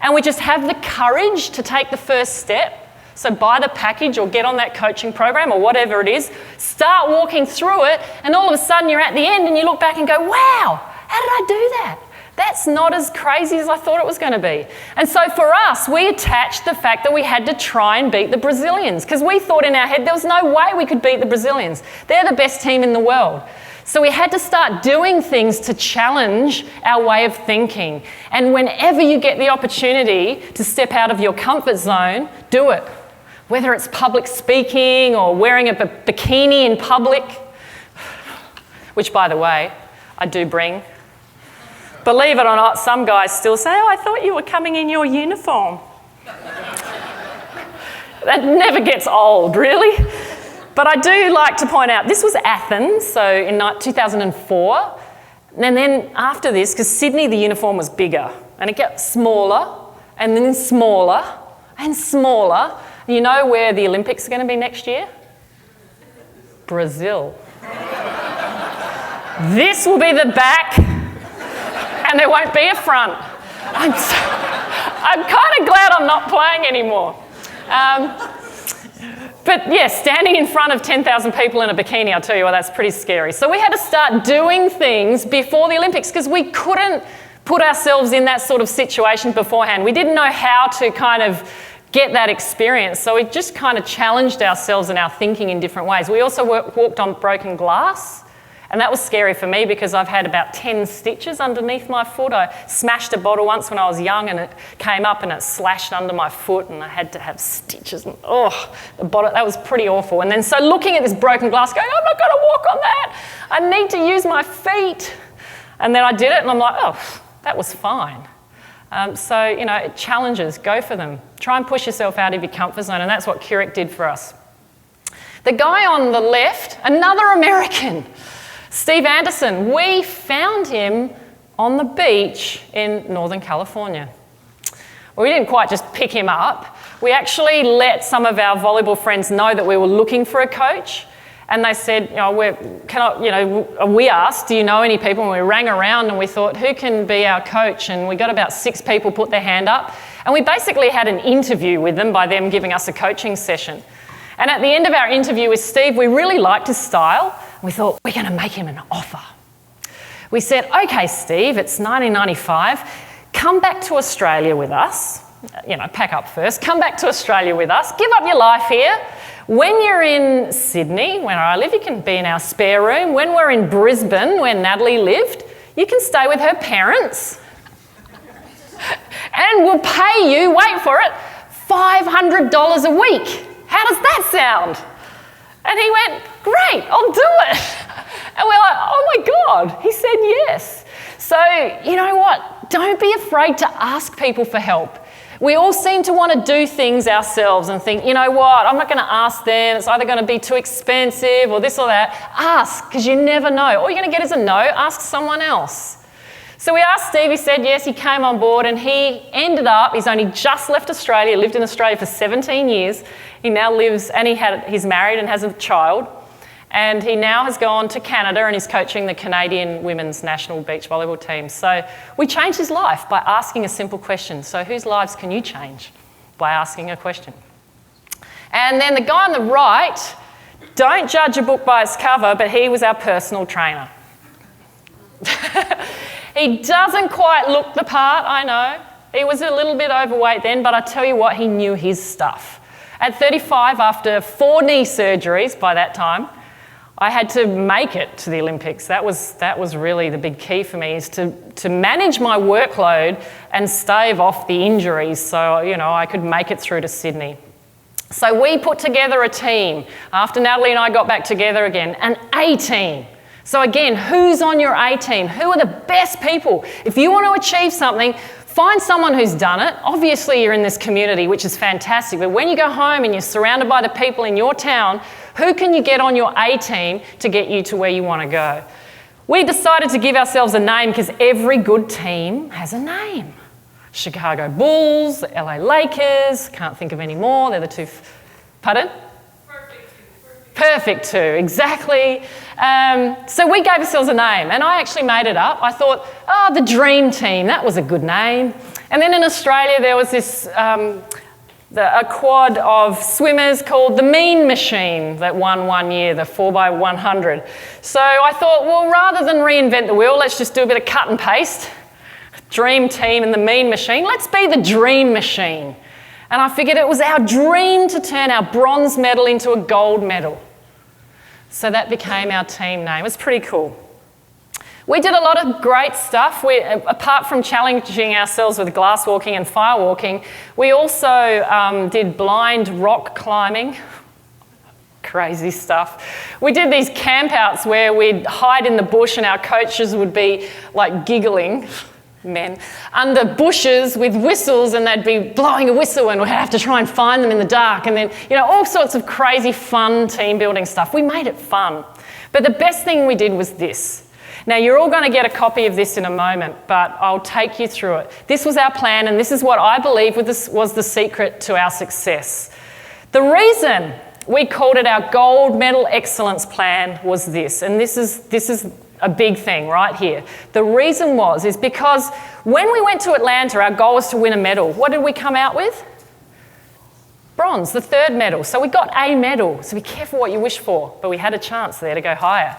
and we just have the courage to take the first step. So buy the package or get on that coaching program or whatever it is, start walking through it, and all of a sudden you're at the end and you look back and go, wow, how did I do that? That's not as crazy as I thought it was going to be. And so for us, we attached the fact that we had to try and beat the Brazilians because we thought in our head there was no way we could beat the Brazilians. They're the best team in the world. So we had to start doing things to challenge our way of thinking. And whenever you get the opportunity to step out of your comfort zone, do it. Whether it's public speaking or wearing a bikini in public, which, by the way, I do bring. Believe it or not, some guys still say, I thought you were coming in your uniform. That never gets old, really. But I do like to point out, this was Athens, so in 2004. And then after this, because Sydney, the uniform was bigger, and it got smaller, and then smaller, and smaller. You know where the Olympics are going to be next year? Brazil. This will be the back, and there won't be a front. I'm kind of glad I'm not playing anymore. But yeah, standing in front of 10,000 people in a bikini, I'll tell you what, that's pretty scary. So we had to start doing things before the Olympics because we couldn't put ourselves in that sort of situation beforehand. We didn't know how to kind of get that experience. So we just kind of challenged ourselves and our thinking in different ways. We also walked on broken glass. And that was scary for me because I've had about 10 stitches underneath my foot. I smashed a bottle once when I was young and it came up and it slashed under my foot and I had to have stitches. And, that was pretty awful. And then so looking at this broken glass going, I'm not going to walk on that. I need to use my feet. And then I did it and I'm like, oh, that was fine. Challenges, go for them. Try and push yourself out of your comfort zone. And that's what Kerri did for us. The guy on the left, another American, Steve Anderson, we found him on the beach in Northern California. Well, we didn't quite just pick him up. We actually let some of our volleyball friends know that we were looking for a coach. And they said, we asked, do you know any people? And we rang around and we thought, who can be our coach? And we got about 6 people put their hand up. And we basically had an interview with them by them giving us a coaching session. And at the end of our interview with Steve, we really liked his style. We thought, we're going to make him an offer. We said, okay, Steve, it's 1995. Come back to Australia with us. Pack up first. Come back to Australia with us. Give up your life here. When you're in Sydney, where I live, you can be in our spare room. When we're in Brisbane, where Natalie lived, you can stay with her parents. And we'll pay you, wait for it, $500 a week. How does that sound? And he went, great, I'll do it. And we're like, oh my God, he said yes. So, you know what? Don't be afraid to ask people for help. We all seem to want to do things ourselves and think, you know what, I'm not going to ask them. It's either going to be too expensive or this or that. Ask, because you never know. All you're going to get is a no. Ask someone else. So we asked Steve, he said yes, he came on board and he ended up, he's only just left Australia, lived in Australia for 17 years. He now lives, and he's married and has a child. And he now has gone to Canada and is coaching the Canadian women's national beach volleyball team. So we changed his life by asking a simple question. So whose lives can you change? By asking a question. And then the guy on the right, don't judge a book by its cover, but he was our personal trainer. He doesn't quite look the part, I know. He was a little bit overweight then, but I tell you what, he knew his stuff. At 35, after 4 knee surgeries by that time, I had to make it to the Olympics. That was really the big key for me, is to manage my workload and stave off the injuries so, I could make it through to Sydney. So we put together a team. After Natalie and I got back together again, an A team. So again, who's on your A team? Who are the best people? If you want to achieve something, find someone who's done it. Obviously, you're in this community, which is fantastic. But when you go home and you're surrounded by the people in your town, who can you get on your A team to get you to where you want to go? We decided to give ourselves a name because every good team has a name. Chicago Bulls, LA Lakers, can't think of any more. They're the two. Pardon? Perfect two, exactly. So we gave ourselves a name, and I actually made it up. I thought, the Dream Team, that was a good name. And then in Australia, there was this, a quad of swimmers called the Mean Machine that won one year, the 4x100. So I thought, well, rather than reinvent the wheel, let's just do a bit of cut and paste. Dream Team and the Mean Machine, let's be the Dream Machine. And I figured it was our dream to turn our bronze medal into a gold medal. So that became our team name. It was pretty cool. We did a lot of great stuff. Apart from challenging ourselves with glass walking and fire walking, we also did blind rock climbing. Crazy stuff. We did these campouts where we'd hide in the bush and our coaches would be like giggling, men, under bushes with whistles, and they'd be blowing a whistle and we'd have to try and find them in the dark. And then, all sorts of crazy fun team building stuff. We made it fun. But the best thing we did was this. Now, you're all going to get a copy of this in a moment, but I'll take you through it. This was our plan, and this is what I believe was the secret to our success. The reason we called it our Gold Medal Excellence Plan was this, and this is a big thing right here. The reason is because when we went to Atlanta, our goal was to win a medal. What did we come out with? Bronze, the third medal. So we got a medal. So be careful what you wish for, but we had a chance there to go higher.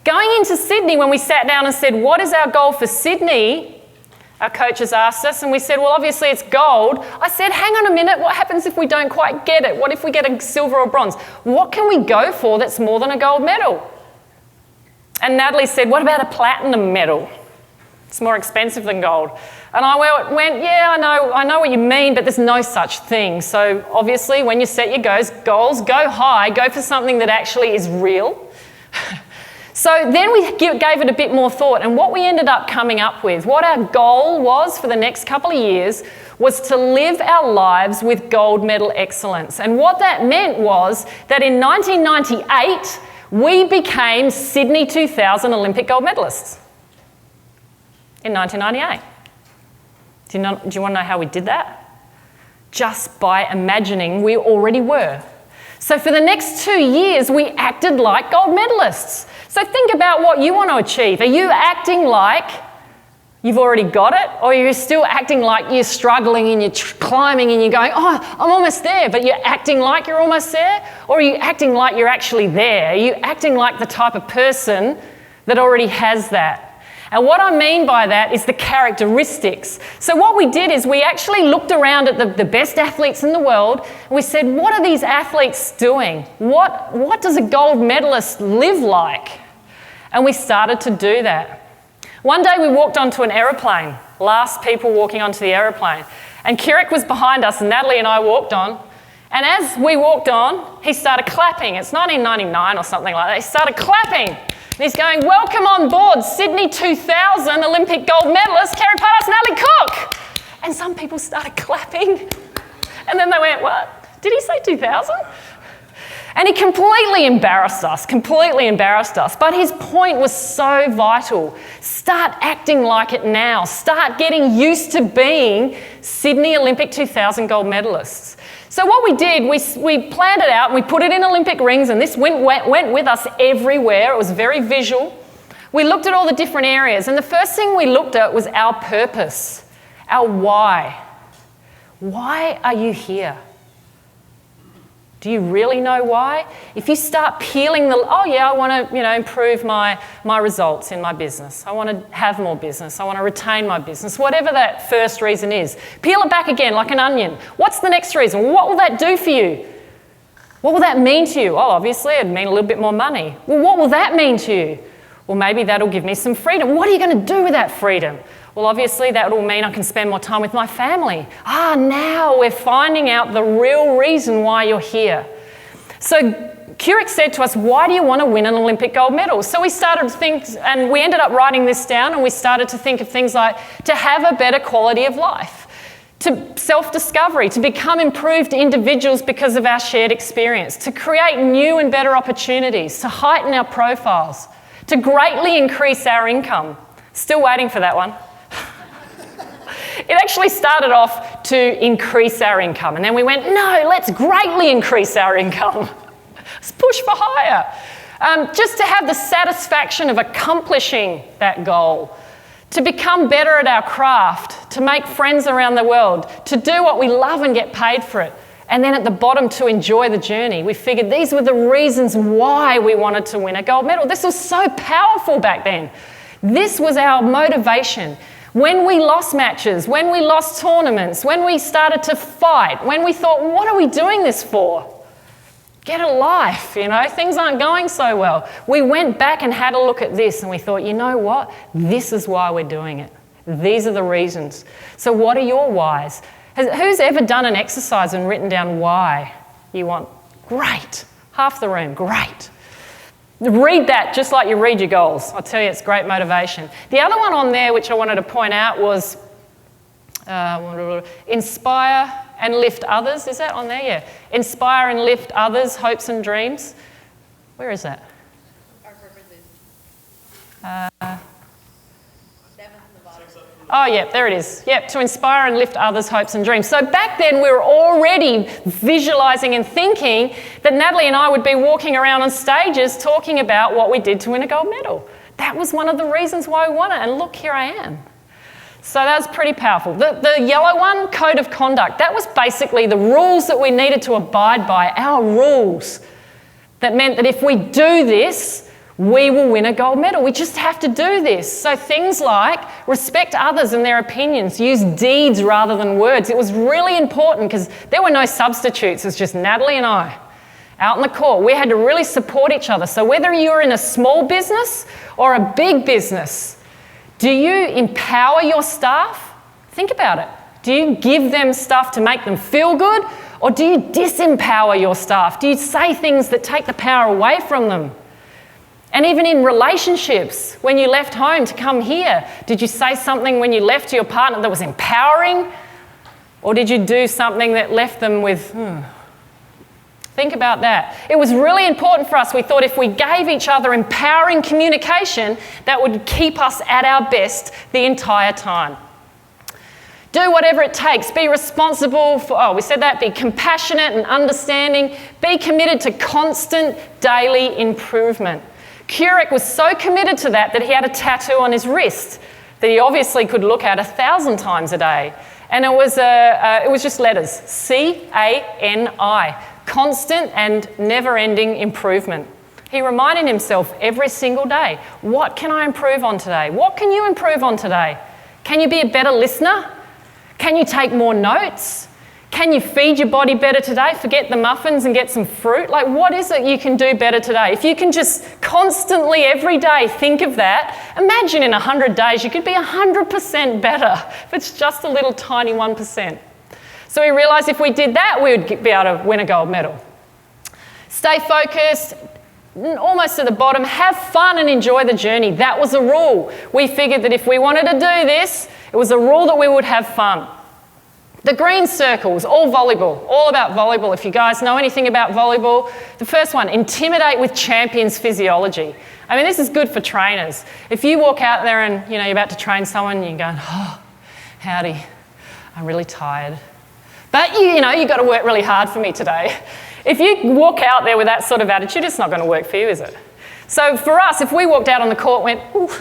Going into Sydney, when we sat down and said, what is our goal for Sydney? Our coaches asked us, and we said, well, obviously it's gold. I said, hang on a minute, what happens if we don't quite get it? What if we get a silver or bronze? What can we go for that's more than a gold medal? And Natalie said, what about a platinum medal? It's more expensive than gold. And I went, yeah, I know what you mean, but there's no such thing. So obviously when you set your goals, go high, go for something that actually is real. So then we gave it a bit more thought, and what we ended up coming up with, what our goal was for the next couple of years, was to live our lives with gold medal excellence. And what that meant was that in 1998, we became Sydney 2000 Olympic gold medalists. In 1998. Do you want to know how we did that? Just by imagining we already were. So for the next 2 years, we acted like gold medalists. So think about what you want to achieve. Are you acting like you've already got it, or are you still acting like you're struggling and you're climbing and you're going, oh, I'm almost there, but you're acting like you're almost there? Or are you acting like you're actually there? Are you acting like the type of person that already has that? And what I mean by that is the characteristics. So what we did is we actually looked around at the best athletes in the world, and we said, what are these athletes doing? What does a gold medalist live like? And we started to do that. One day we walked onto an aeroplane, last people walking onto the aeroplane, and Kerri was behind us, and Natalie and I walked on. And as we walked on, he started clapping. It's 1999 or something like that. He started clapping. And he's going, welcome on board, Sydney 2000 Olympic gold medalist, Kerri Pottharst, Natalie Cook. And some people started clapping. And then they went, what? Did he say 2000? And he completely embarrassed us. But his point was so vital. Start acting like it now. Start getting used to being Sydney Olympic 2000 gold medalists. So what we did, we planned it out and we put it in Olympic rings, and this went with us everywhere. It was very visual. We looked at all the different areas, and the first thing we looked at was our purpose, our why. Why are you here? Do you really know why? If you start peeling I want to, improve my results in my business. I want to have more business. I want to retain my business. Whatever that first reason is. Peel it back again like an onion. What's the next reason? What will that do for you? What will that mean to you? Oh, obviously it'd mean a little bit more money. Well, what will that mean to you? Well, maybe that'll give me some freedom. What are you going to do with that freedom? Well, obviously that will mean I can spend more time with my family. Now we're finding out the real reason why you're here. So Kerri said to us, why do you want to win an Olympic gold medal? So we started to think, and we ended up writing this down, and we started to think of things like to have a better quality of life, to self-discovery, to become improved individuals because of our shared experience, to create new and better opportunities, to heighten our profiles, to greatly increase our income. Still waiting for that one. It actually started off to increase our income, and then we went, no, let's greatly increase our income. Let's push for higher. Just to have the satisfaction of accomplishing that goal, to become better at our craft, to make friends around the world, to do what we love and get paid for it, and then at the bottom to enjoy the journey. We figured these were the reasons why we wanted to win a gold medal. This was so powerful back then. This was our motivation. When we lost matches, when we lost tournaments, when we started to fight, when we thought, what are we doing this for? Get a life, things aren't going so well. We went back and had a look at this and we thought, you know what? This is why we're doing it. These are the reasons. So what are your whys? Who's ever done an exercise and written down why you want? Great. Half the room, great. Read that just like you read your goals. I'll tell you, it's great motivation. The other one on there which I wanted to point out was inspire and lift others. Is that on there? Yeah. Inspire and lift others' hopes and dreams. Where is that? Our purpose is. 7th from the bottom. Oh, yeah, there it is. Yep, to inspire and lift others' hopes and dreams. So back then we were already visualising and thinking that Natalie and I would be walking around on stages talking about what we did to win a gold medal. That was one of the reasons why we won it, and look, here I am. So that was pretty powerful. The yellow one, code of conduct, that was basically the rules that we needed to abide by, our rules. That meant that if we do this, we will win a gold medal. We just have to do this. So things like respect others and their opinions, use deeds rather than words. It was really important because there were no substitutes. It was just Natalie and I out in the court. We had to really support each other. So whether you're in a small business or a big business, do you empower your staff? Think about it. Do you give them stuff to make them feel good, or do you disempower your staff? Do you say things that take the power away from them? And even in relationships, when you left home to come here, did you say something when you left to your partner that was empowering, or did you do something that left them with, Think about that. It was really important for us. We thought if we gave each other empowering communication, that would keep us at our best the entire time. Do whatever it takes. Be responsible for, we said that, be compassionate and understanding. Be committed to constant daily improvement. Keurig was so committed to that he had a tattoo on his wrist that he obviously could look at 1,000 times a day. And it was just letters, C-A-N-I. Constant and never-ending improvement. He reminded himself every single day, what can I improve on today? What can you improve on today? Can you be a better listener? Can you take more notes? Can you feed your body better today? Forget the muffins and get some fruit? Like, what is it you can do better today? If you can just constantly, every day, think of that, imagine in 100 days you could be 100% better if it's just a little tiny 1%. So we realised if we did that, we would be able to win a gold medal. Stay focused, almost to the bottom, have fun and enjoy the journey. That was a rule. We figured that if we wanted to do this, it was a rule that we would have fun. The green circles, all volleyball, all about volleyball. If you guys know anything about volleyball, the first one, intimidate with champions physiology. I mean, this is good for trainers. If you walk out there and you're about to train someone, you're going, howdy, I'm really tired. But you've got to work really hard for me today. If you walk out there with that sort of attitude, it's not going to work for you, is it? So for us, if we walked out on the court and went, ooh,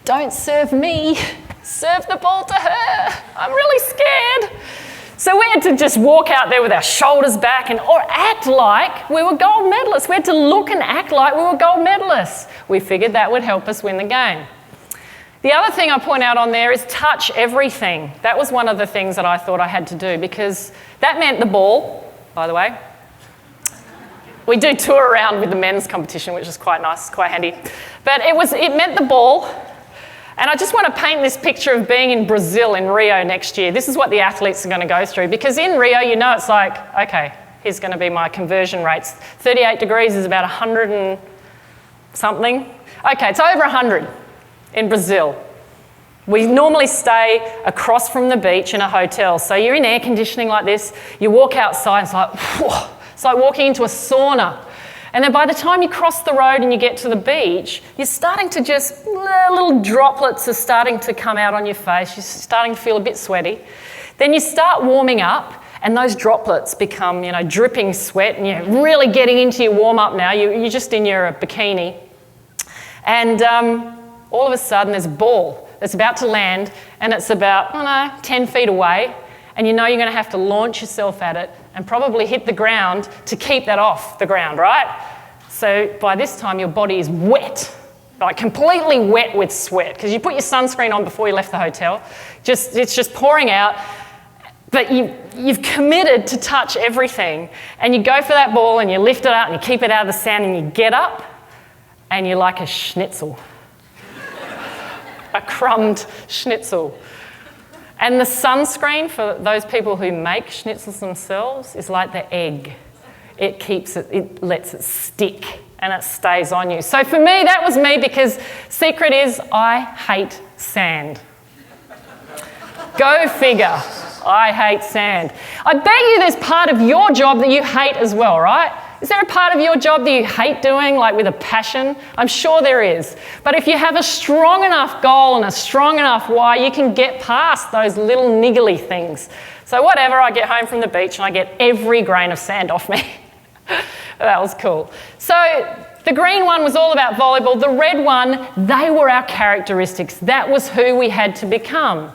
don't serve me, serve the ball to her, I'm really scared. So we had to just walk out there with our shoulders back or act like we were gold medalists. We had to look and act like we were gold medalists. We figured that would help us win the game. The other thing I point out on there is touch everything. That was one of the things that I thought I had to do because that meant the ball, by the way. We do tour around with the men's competition, which is quite nice, quite handy. But it meant the ball. And I just want to paint this picture of being in Brazil in Rio next year. This is what the athletes are going to go through because in Rio, it's like, okay, here's going to be my conversion rates. 38 degrees is about 100 and something. Okay, it's over 100. In Brazil. We normally stay across from the beach in a hotel. So you're in air conditioning like this, you walk outside, it's like, whew, it's like walking into a sauna. And then by the time you cross the road and you get to the beach, you're starting to just, little droplets are starting to come out on your face. You're starting to feel a bit sweaty. Then you start warming up and those droplets become, dripping sweat and you're really getting into your warm-up now. You're just in your bikini. And all of a sudden there's a ball that's about to land and it's about, 10 feet away and you're going to have to launch yourself at it and probably hit the ground to keep that off the ground, right? So by this time your body is wet, like completely wet with sweat because you put your sunscreen on before you left the hotel. It's just pouring out, but you've committed to touch everything and you go for that ball and you lift it up and you keep it out of the sand and you get up and you're like a schnitzel. A crumbed schnitzel. And the sunscreen for those people who make schnitzels themselves is like the egg. It lets it stick and it stays on you. So for me, that was me because secret is I hate sand. Go figure. I hate sand. I bet you there's part of your job that you hate as well, right? Is there a part of your job that you hate doing, like with a passion? I'm sure there is. But if you have a strong enough goal and a strong enough why, you can get past those little niggly things. So whatever, I get home from the beach and I get every grain of sand off me. That was cool. So The green one was all about volleyball. The red one, they were our characteristics. That was who we had to become.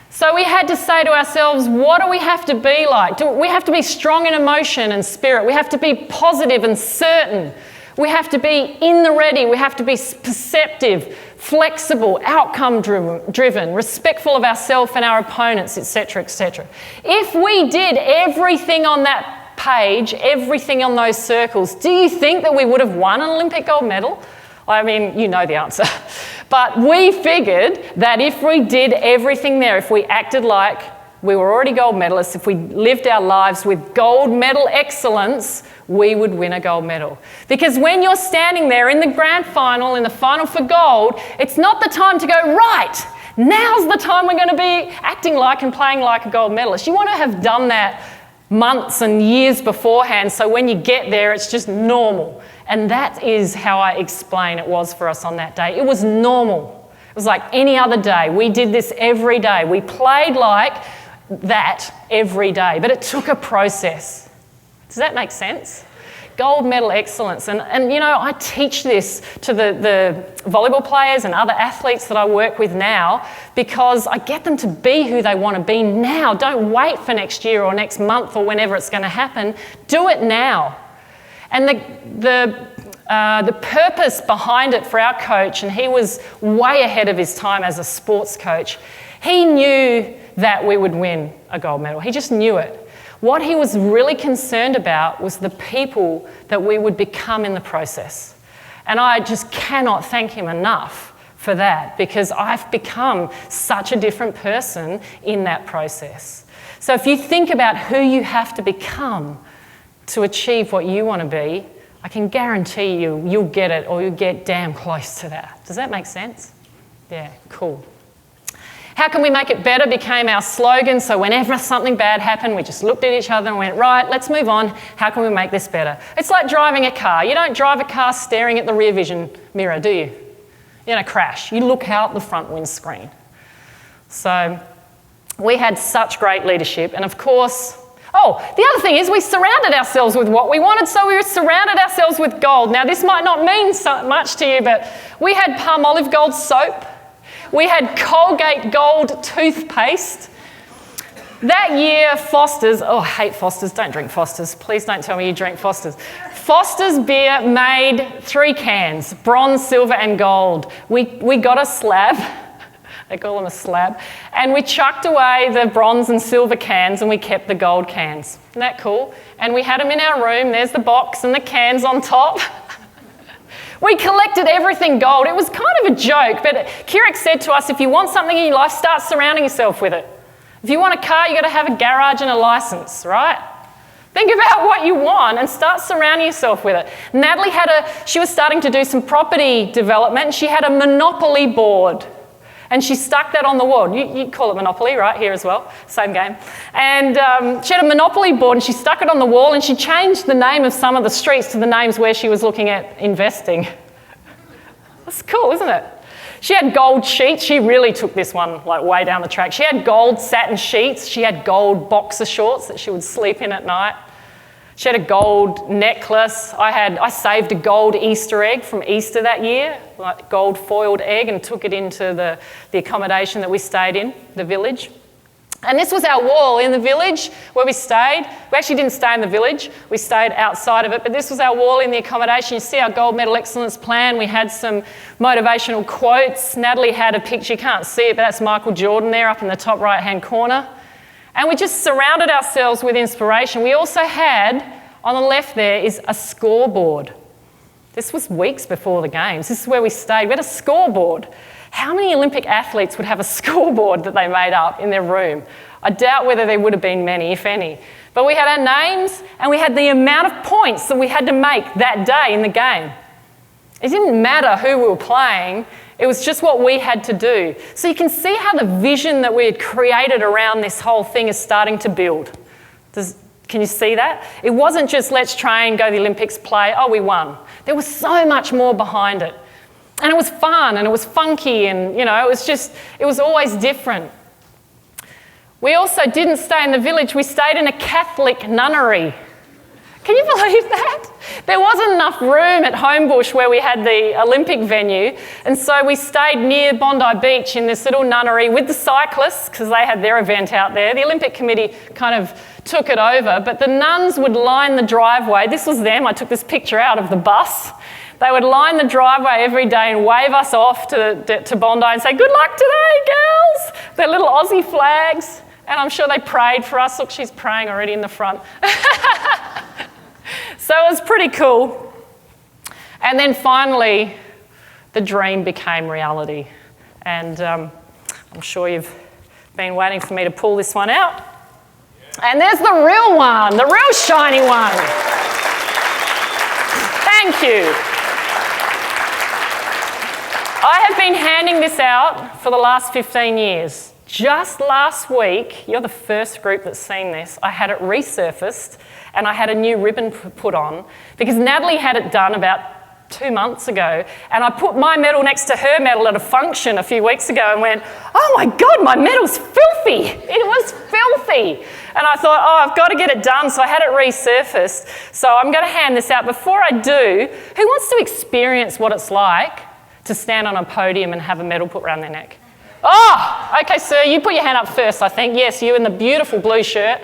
So we had to say to ourselves, what do we have to be like? Do we have to be strong in emotion and spirit? We have to be positive and certain. We have to be in the ready. We have to be perceptive, flexible, outcome-driven, respectful of ourselves and our opponents, etc., etc. If we did everything on that page, everything on those circles, do you think that we would have won an Olympic gold medal? I mean, you know the answer. But we figured that if we did everything there, if we acted like we were already gold medalists, if we lived our lives with gold medal excellence, we would win a gold medal. Because when you're standing there in the grand final, in the final for gold, it's not the time to go, right, now's the time we're going to be acting like and playing like a gold medalist. You want to have done that months and years beforehand, so when you get there, it's just normal. And that is how I explain it was for us on that day. It was normal. It was like any other day. We did this every day. We played like that every day, but it took a process. Does that make sense? Gold medal excellence. And you know, I teach this to the volleyball players and other athletes that I work with now because I get them to be who they want to be now. Don't wait for next year or next month or whenever it's going to happen. Do it now. And the purpose behind it for our coach, and he was way ahead of his time as a sports coach, he knew that we would win a gold medal. He just knew it. What he was really concerned about was the people that we would become in the process. And I just cannot thank him enough for that because I've become such a different person in that process. So if you think about who you have to become to achieve what you want to be, I can guarantee you'll get it or you'll get damn close to that. Does that make sense? Yeah, cool. How can we make it better became our slogan. So whenever something bad happened, we just looked at each other and went, right, let's move on. How can we make this better? It's like driving a car. You don't drive a car staring at the rear vision mirror, do you? You're going to crash. You look out the front windscreen. So we had such great leadership. And of course, the other thing is we surrounded ourselves with what we wanted. So we surrounded ourselves with gold. Now this might not mean so much to you, but we had Palmolive gold soap. We had Colgate gold toothpaste. That year, Foster's, I hate Foster's, don't drink Foster's. Please don't tell me you drink Foster's. Foster's beer made 3 cans, bronze, silver and gold. We got a slab, they call them a slab, and we chucked away the bronze and silver cans and we kept the gold cans. Isn't that cool? And we had them in our room, there's the box and the cans on top. We collected everything gold. It was kind of a joke, but Keurig said to us, if you want something in your life, start surrounding yourself with it. If you want a car, you've got to have a garage and a license, right? Think about what you want and start surrounding yourself with it. Natalie she was starting to do some property development and she had a Monopoly board. And she stuck that on the wall. You call it Monopoly, right, here as well, same game. And she had a Monopoly board and she stuck it on the wall and she changed the name of some of the streets to the names where she was looking at investing. That's cool, isn't it? She had gold sheets. She really took this one like way down the track. She had gold satin sheets. She had gold boxer shorts that she would sleep in at night. She had a gold necklace. I saved a gold Easter egg from Easter that year, like gold foiled egg, and took it into the accommodation that we stayed in, the village. And this was our wall in the village where we stayed. We actually didn't stay in the village. We stayed outside of it, but this was our wall in the accommodation. You see our gold medal excellence plan. We had some motivational quotes. Natalie had a picture, you can't see it, but that's Michael Jordan there up in the top right-hand corner. And we just surrounded ourselves with inspiration. We also had, on the left there, is a scoreboard. This was weeks before the games. This is where we stayed. We had a scoreboard. How many Olympic athletes would have a scoreboard that they made up in their room? I doubt whether there would have been many, if any. But we had our names and we had the amount of points that we had to make that day in the game. It didn't matter who we were playing. It was just what we had to do. So you can see how the vision that we had created around this whole thing is starting to build. Can you see that? It wasn't just let's train, go to the Olympics, play, we won. There was so much more behind it. And it was fun and it was funky and, it was always different. We also didn't stay in the village. We stayed in a Catholic nunnery. Can you believe that? There wasn't enough room at Homebush where we had the Olympic venue, and so we stayed near Bondi Beach in this little nunnery with the cyclists because they had their event out there. The Olympic Committee kind of took it over, but the nuns would line the driveway. This was them. I took this picture out of the bus. They would line the driveway every day and wave us off to Bondi and say, "Good luck today, girls!" Their little Aussie flags. And I'm sure they prayed for us. Look, she's praying already in the front. So it was pretty cool. And then finally, the dream became reality. And I'm sure you've been waiting for me to pull this one out. And there's the real one, the real shiny one. Thank you. I have been handing this out for the last 15 years. Just last week, you're the first group that's seen this, I had it resurfaced and I had a new ribbon put on because Natalie had it done about 2 months ago, and I put my medal next to her medal at a function a few weeks ago and went, "Oh my God, my medal's filthy." It was filthy. And I thought, oh, I've got to get it done, so I had it resurfaced. So I'm going to hand this out. Before I do, who wants to experience what it's like to stand on a podium and have a medal put around their neck? Oh, okay, sir, you put your hand up first, I think. Yes, you in the beautiful blue shirt.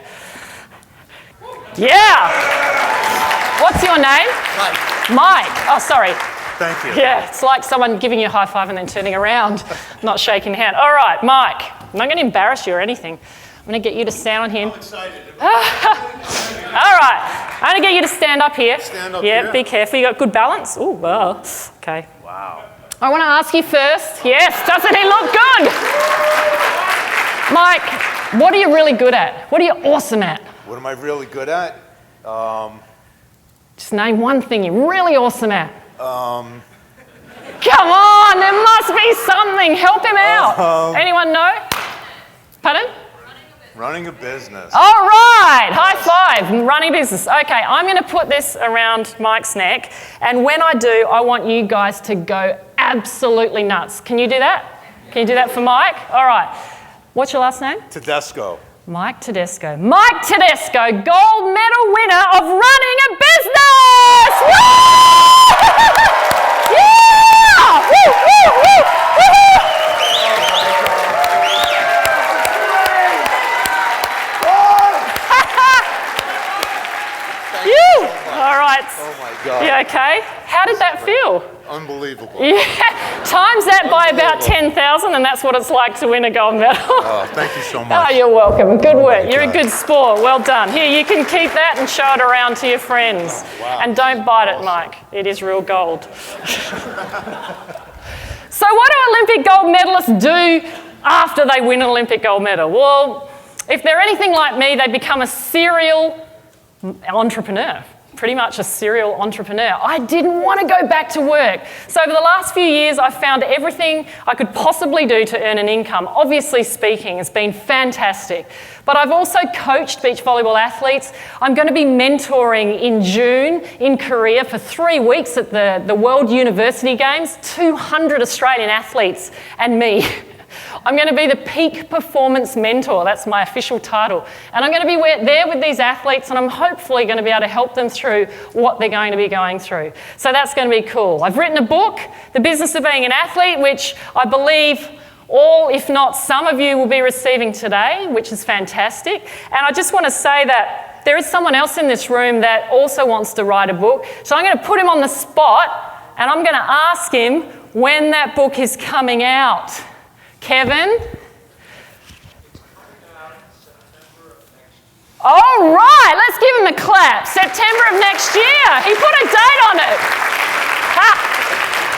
Yeah. What's your name? Mike. Mike. Oh, sorry. Thank you. Yeah, it's like someone giving you a high five and then turning around, not shaking hand. All right, Mike, I'm not going to embarrass you or anything. I'm going to get you to stand on here. I'm excited. All right, I'm going to get you to stand up here. Stand up yeah, here. be careful. You got good balance? Oh, well, okay. Wow. I want to ask you first. Yes, doesn't he look good? Mike, what are you really good at? What are you awesome at? What am I really good at? Just name one thing you're really awesome at. Come on, there must be something. Help him out. Anyone know? Pardon? Running a business. All right, high five, running a business. Okay, I'm going to put this around Mike's neck, and when I do, I want you guys to go absolutely nuts. Can you do that? Can you do that for Mike? All right. What's your last name? Tedesco. Mike Tedesco. Mike Tedesco, gold medal winner of running a business! Woo! Yeah! Woo, woo, woo, woo! You! All right. Oh my God. You okay? How did that feel? Unbelievable. Yeah. Times that by about 10,000 and that's what it's like to win a gold medal. Oh, thank you so much. Oh, you're welcome. Good work. my You're a God. good sport. Well done. Here, you can keep that and show it around to your friends. Wow. And don't bite it, Mike. It is real gold. So what do Olympic gold medalists do after they win an Olympic gold medal? Well, if they're anything like me, they become a serial entrepreneur. Pretty much a serial entrepreneur. I didn't want to go back to work. So over the last few years, I've found everything I could possibly do to earn an income. Obviously speaking, it's been fantastic. But I've also coached beach volleyball athletes. I'm going to be mentoring in June in Korea for 3 weeks at the World University Games, 200 Australian athletes and me. I'm going to be the peak performance mentor. That's my official title. And I'm going to be there with these athletes, and I'm hopefully going to be able to help them through what they're going to be going through. So that's going to be cool. I've written a book, The Business of Being an Athlete, which I believe all, if not some of you, will be receiving today, which is fantastic. And I just want to say that there is someone else in this room that also wants to write a book. So I'm going to put him on the spot, and I'm going to ask him when that book is coming out. Kevin? All right, let's give him a clap. September of next year. He put a date on it.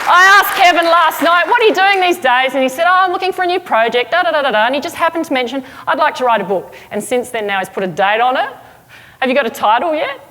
I asked Kevin last night, what are you doing these days? And he said, I'm looking for a new project, da-da-da-da-da. And he just happened to mention, I'd like to write a book. And since then now he's put a date on it. Have you got a title yet?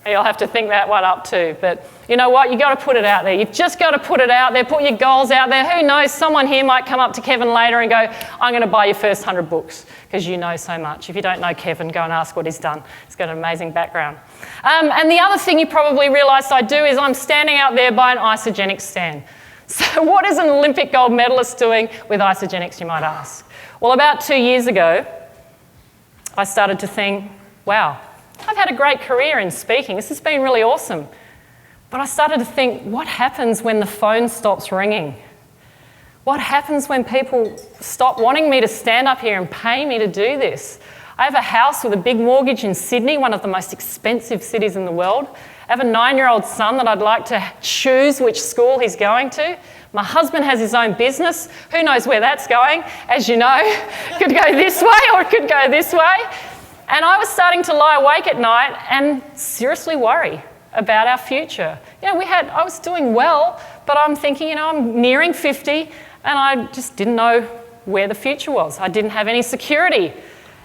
You'll have to think that one up too. But you know what? You've got to put it out there. You've just got to put it out there, put your goals out there. Who knows? Someone here might come up to Kevin later and go, I'm going to buy your first 100 books because you know so much. If you don't know Kevin, go and ask what he's done. He's got an amazing background. And the other thing you probably realised I do is I'm standing out there by an isogenics stand. So what is an Olympic gold medalist doing with isogenics, you might ask? Well, about 2 years ago, I started to think, wow, I've had a great career in speaking. This has been really awesome. But I started to think, what happens when the phone stops ringing? What happens when people stop wanting me to stand up here and pay me to do this? I have a house with a big mortgage in Sydney, one of the most expensive cities in the world. I have a 9-year-old son that I'd like to choose which school he's going to. My husband has his own business. Who knows where that's going? As you know, it could go this way or it could go this way. And I was starting to lie awake at night and seriously worry about our future. You know, I was doing well, but I'm thinking, I'm nearing 50 and I just didn't know where the future was. I didn't have any security.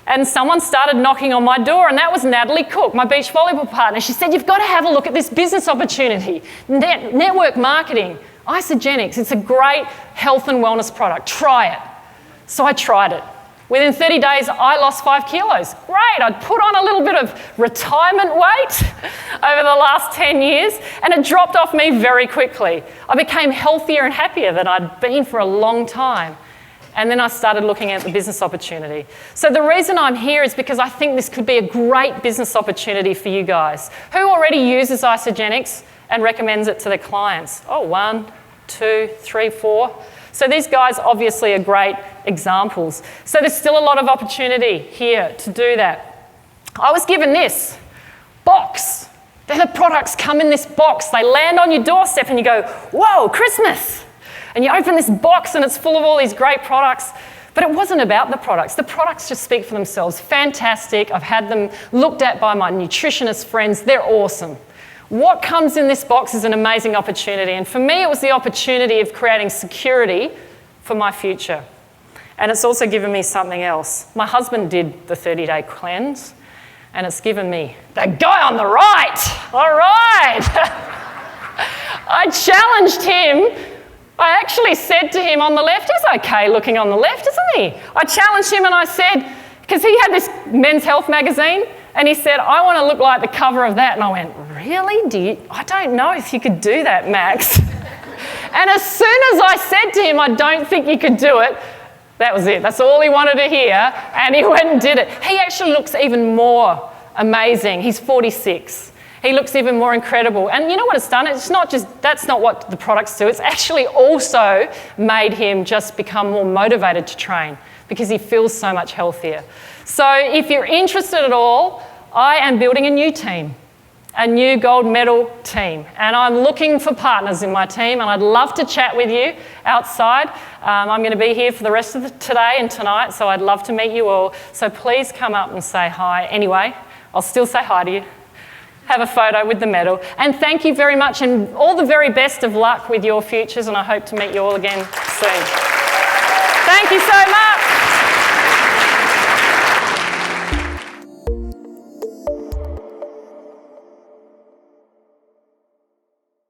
And someone started knocking on my door, and that was Natalie Cook, my beach volleyball partner. She said, you've got to have a look at this business opportunity. Network marketing, Isagenix, it's a great health and wellness product. Try it. So I tried it. Within 30 days, I lost 5 kilos. Great, I'd put on a little bit of retirement weight over the last 10 years, and it dropped off me very quickly. I became healthier and happier than I'd been for a long time. And then I started looking at the business opportunity. So the reason I'm here is because I think this could be a great business opportunity for you guys. Who already uses Isagenix and recommends it to their clients? Oh, 1, 2, 3, 4. So these guys obviously are great examples. So there's still a lot of opportunity here to do that. I was given this box. The products come in this box. They land on your doorstep and you go, whoa, Christmas. And you open this box and it's full of all these great products. But it wasn't about the products. The products just speak for themselves. Fantastic. I've had them looked at by my nutritionist friends. They're awesome. What comes in this box is an amazing opportunity. And for me, it was the opportunity of creating security for my future. And it's also given me something else. My husband did the 30-day cleanse, and it's given me the guy on the right. All right. I challenged him. I actually said to him on the left, he's okay looking on the left, isn't he? I challenged him and I said, because he had this Men's Health magazine, and he said, I want to look like the cover of that. And I went, really? I don't know if you could do that, Max. And as soon as I said to him, I don't think you could do it, that was it. That's all he wanted to hear, and he went and did it. He actually looks even more amazing. He's 46. He looks even more incredible. And you know what it's done? It's not just, that's not what the products do. It's actually also made him just become more motivated to train because he feels so much healthier. So if you're interested at all, I am building a new team, a new gold medal team. And I'm looking for partners in my team, and I'd love to chat with you outside. I'm going to be here for the rest of today and tonight, so I'd love to meet you all. So please come up and say hi. Anyway, I'll still say hi to you. Have a photo with the medal. And thank you very much, and all the very best of luck with your futures, and I hope to meet you all again soon. Thank you so much.